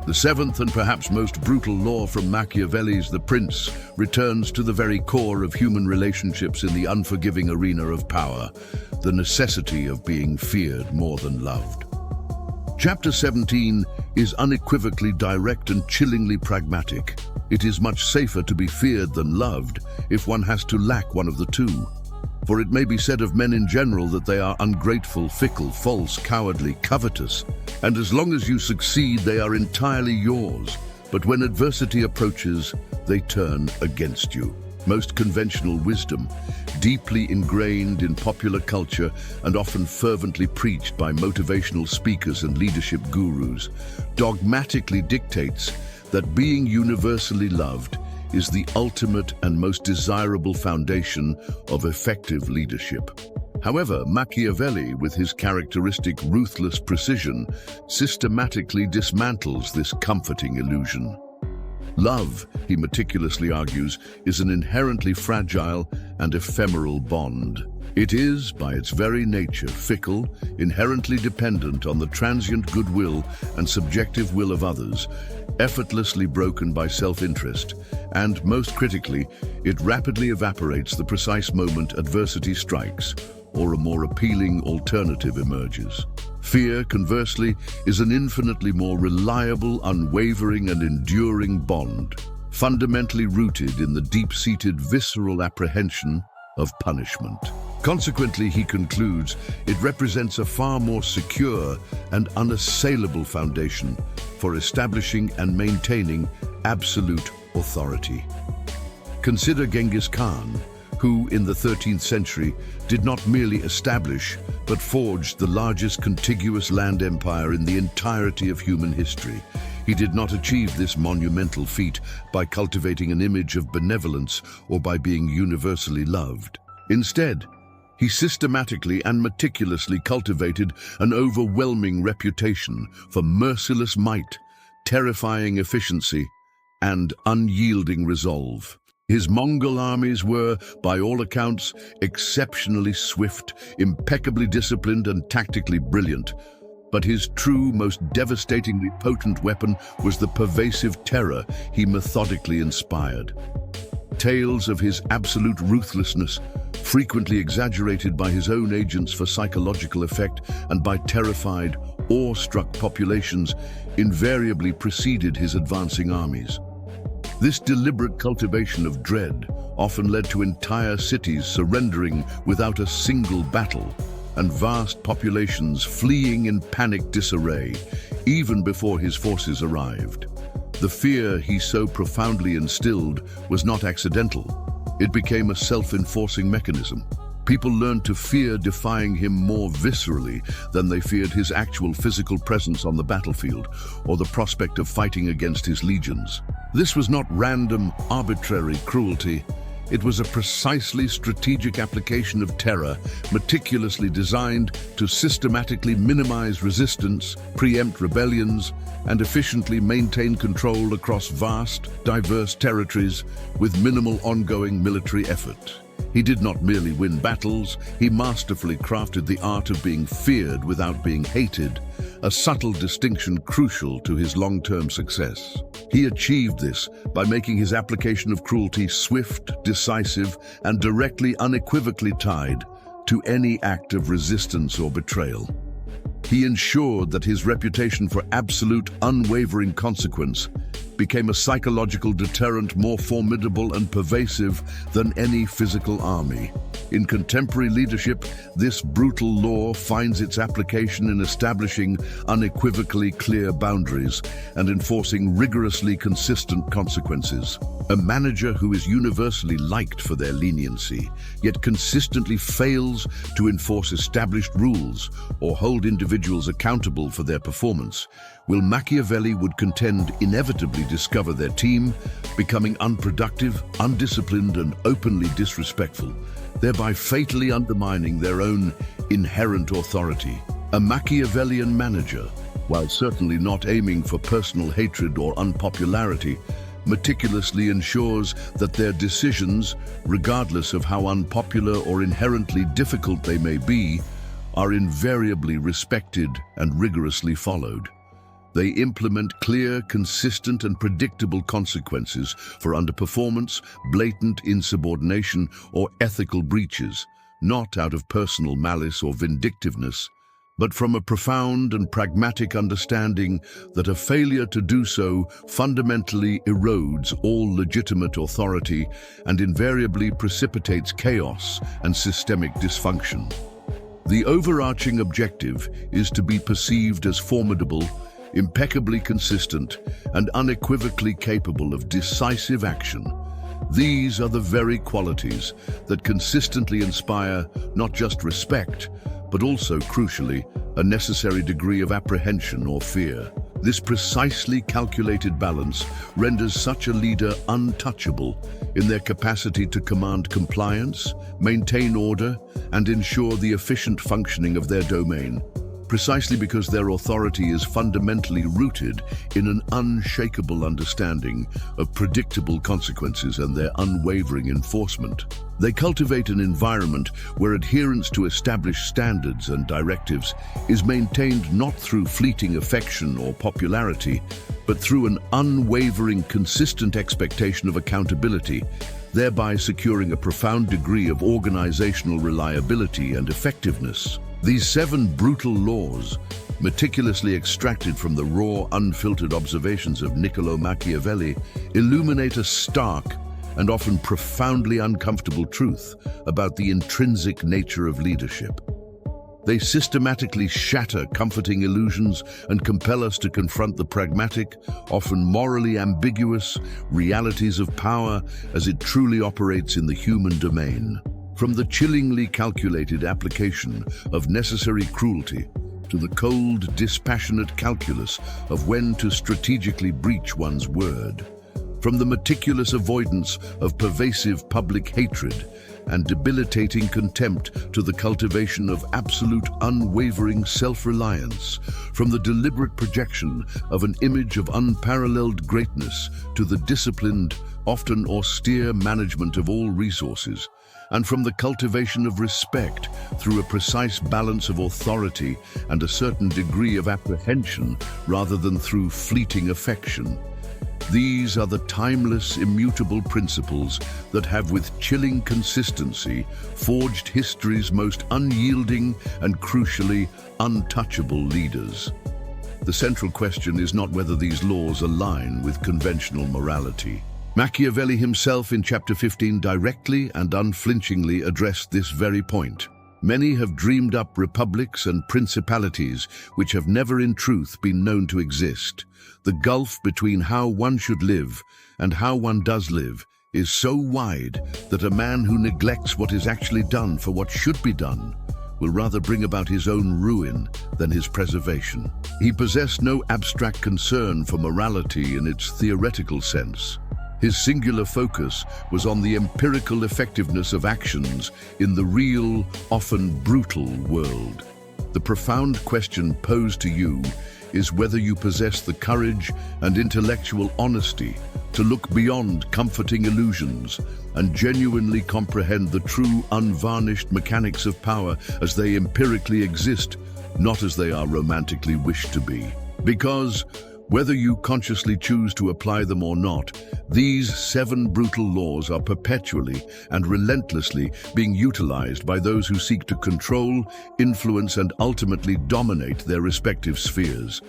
The seventh and perhaps most brutal law from Machiavelli's The Prince returns to the very core of human relationships in the unforgiving arena of power, the necessity of being feared more than loved. Chapter 17 is unequivocally direct and chillingly pragmatic. It is much safer to be feared than loved if one has to lack one of the two. For it may be said of men in general that they are ungrateful, fickle, false, cowardly, covetous, and as long as you succeed, they are entirely yours. But when adversity approaches, they turn against you. Most conventional wisdom, deeply ingrained in popular culture and often fervently preached by motivational speakers and leadership gurus, dogmatically dictates that being universally loved is the ultimate and most desirable foundation of effective leadership. However, Machiavelli, with his characteristic ruthless precision, systematically dismantles this comforting illusion. Love, he meticulously argues, is an inherently fragile and ephemeral bond. It is, by its very nature, fickle, inherently dependent on the transient goodwill and subjective will of others, effortlessly broken by self-interest, and, most critically, it rapidly evaporates the precise moment adversity strikes, or a more appealing alternative emerges. Fear, conversely, is an infinitely more reliable, unwavering, and enduring bond, fundamentally rooted in the deep-seated visceral apprehension of punishment. Consequently, he concludes, it represents a far more secure and unassailable foundation for establishing and maintaining absolute authority. Consider Genghis Khan, who, in the 13th century, did not merely establish, but forged the largest contiguous land empire in the entirety of human history. He did not achieve this monumental feat by cultivating an image of benevolence or by being universally loved. Instead, he systematically and meticulously cultivated an overwhelming reputation for merciless might, terrifying efficiency, and unyielding resolve. His Mongol armies were, by all accounts, exceptionally swift, impeccably disciplined, and tactically brilliant. But his true, most devastatingly potent weapon was the pervasive terror he methodically inspired. Tales of his absolute ruthlessness, frequently exaggerated by his own agents for psychological effect and by terrified, awe-struck populations, invariably preceded his advancing armies. This deliberate cultivation of dread often led to entire cities surrendering without a single battle, and vast populations fleeing in panic disarray, even before his forces arrived. The fear he so profoundly instilled was not accidental. It became a self-enforcing mechanism. People learned to fear defying him more viscerally than they feared his actual physical presence on the battlefield or the prospect of fighting against his legions. This was not random, arbitrary cruelty. It was a precisely strategic application of terror, meticulously designed to systematically minimize resistance, preempt rebellions, and efficiently maintain control across vast, diverse territories with minimal ongoing military effort. He did not merely win battles, he masterfully crafted the art of being feared without being hated, a subtle distinction crucial to his long-term success. He achieved this by making his application of cruelty swift, decisive, and directly unequivocally tied to any act of resistance or betrayal. He ensured that his reputation for absolute, unwavering consequence became a psychological deterrent more formidable and pervasive than any physical army. In contemporary leadership, this brutal law finds its application in establishing unequivocally clear boundaries and enforcing rigorously consistent consequences. A manager who is universally liked for their leniency, yet consistently fails to enforce established rules or hold individuals accountable for their performance, will Machiavelli would contend inevitably discover their team becoming unproductive, undisciplined, and openly disrespectful, thereby fatally undermining their own inherent authority. A Machiavellian manager, while certainly not aiming for personal hatred or unpopularity, meticulously ensures that their decisions, regardless of how unpopular or inherently difficult they may be, are invariably respected and rigorously followed. They implement clear, consistent, and predictable consequences for underperformance, blatant insubordination, or ethical breaches, not out of personal malice or vindictiveness, but from a profound and pragmatic understanding that a failure to do so fundamentally erodes all legitimate authority and invariably precipitates chaos and systemic dysfunction. The overarching objective is to be perceived as formidable, impeccably consistent, and unequivocally capable of decisive action. These are the very qualities that consistently inspire not just respect, but also, crucially, a necessary degree of apprehension or fear. This precisely calculated balance renders such a leader untouchable in their capacity to command compliance, maintain order, and ensure the efficient functioning of their domain, precisely because their authority is fundamentally rooted in an unshakable understanding of predictable consequences and their unwavering enforcement. They cultivate an environment where adherence to established standards and directives is maintained not through fleeting affection or popularity, but through an unwavering, consistent expectation of accountability, thereby securing a profound degree of organizational reliability and effectiveness. These 7 brutal laws, meticulously extracted from the raw, unfiltered observations of Niccolo Machiavelli, illuminate a stark and often profoundly uncomfortable truth about the intrinsic nature of leadership. They systematically shatter comforting illusions and compel us to confront the pragmatic, often morally ambiguous, realities of power as it truly operates in the human domain. From the chillingly calculated application of necessary cruelty to the cold, dispassionate calculus of when to strategically breach one's word. From the meticulous avoidance of pervasive public hatred and debilitating contempt to the cultivation of absolute unwavering self-reliance. From the deliberate projection of an image of unparalleled greatness to the disciplined, often austere management of all resources. And from the cultivation of respect through a precise balance of authority and a certain degree of apprehension rather than through fleeting affection. These are the timeless, immutable principles that have with chilling consistency forged history's most unyielding and crucially untouchable leaders. The central question is not whether these laws align with conventional morality. Machiavelli himself in chapter 15 directly and unflinchingly addressed this very point. Many have dreamed up republics and principalities which have never in truth been known to exist. The gulf between how one should live and how one does live is so wide that a man who neglects what is actually done for what should be done will rather bring about his own ruin than his preservation. He possessed no abstract concern for morality in its theoretical sense. His singular focus was on the empirical effectiveness of actions in the real, often brutal world. The profound question posed to you is whether you possess the courage and intellectual honesty to look beyond comforting illusions and genuinely comprehend the true, unvarnished mechanics of power as they empirically exist, not as they are romantically wished to be. Because Whether you consciously choose to apply them or not, these 7 brutal laws are perpetually and relentlessly being utilized by those who seek to control, influence, and ultimately dominate their respective spheres.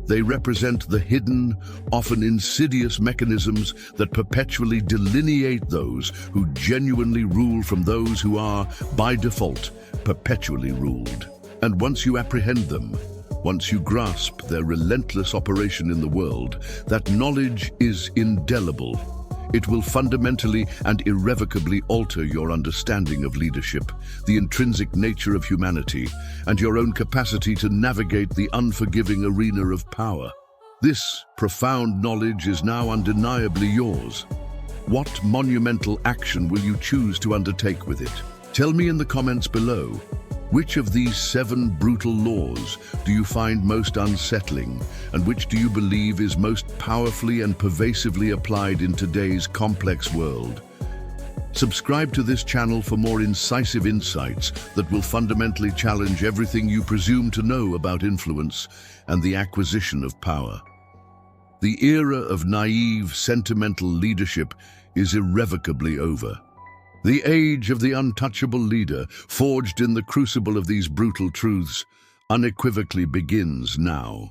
They represent the hidden, often insidious mechanisms that perpetually delineate those who genuinely rule from those who are, by default, perpetually ruled. And once you apprehend them, once you grasp their relentless operation in the world, that knowledge is indelible. It will fundamentally and irrevocably alter your understanding of leadership, the intrinsic nature of humanity, and your own capacity to navigate the unforgiving arena of power. This profound knowledge is now undeniably yours. What monumental action will you choose to undertake with it? Tell me in the comments below. Which of these 7 brutal laws do you find most unsettling, and which do you believe is most powerfully and pervasively applied in today's complex world? Subscribe to this channel for more incisive insights that will fundamentally challenge everything you presume to know about influence and the acquisition of power. The era of naive, sentimental leadership is irrevocably over. The age of the untouchable leader, forged in the crucible of these brutal truths, unequivocally begins now.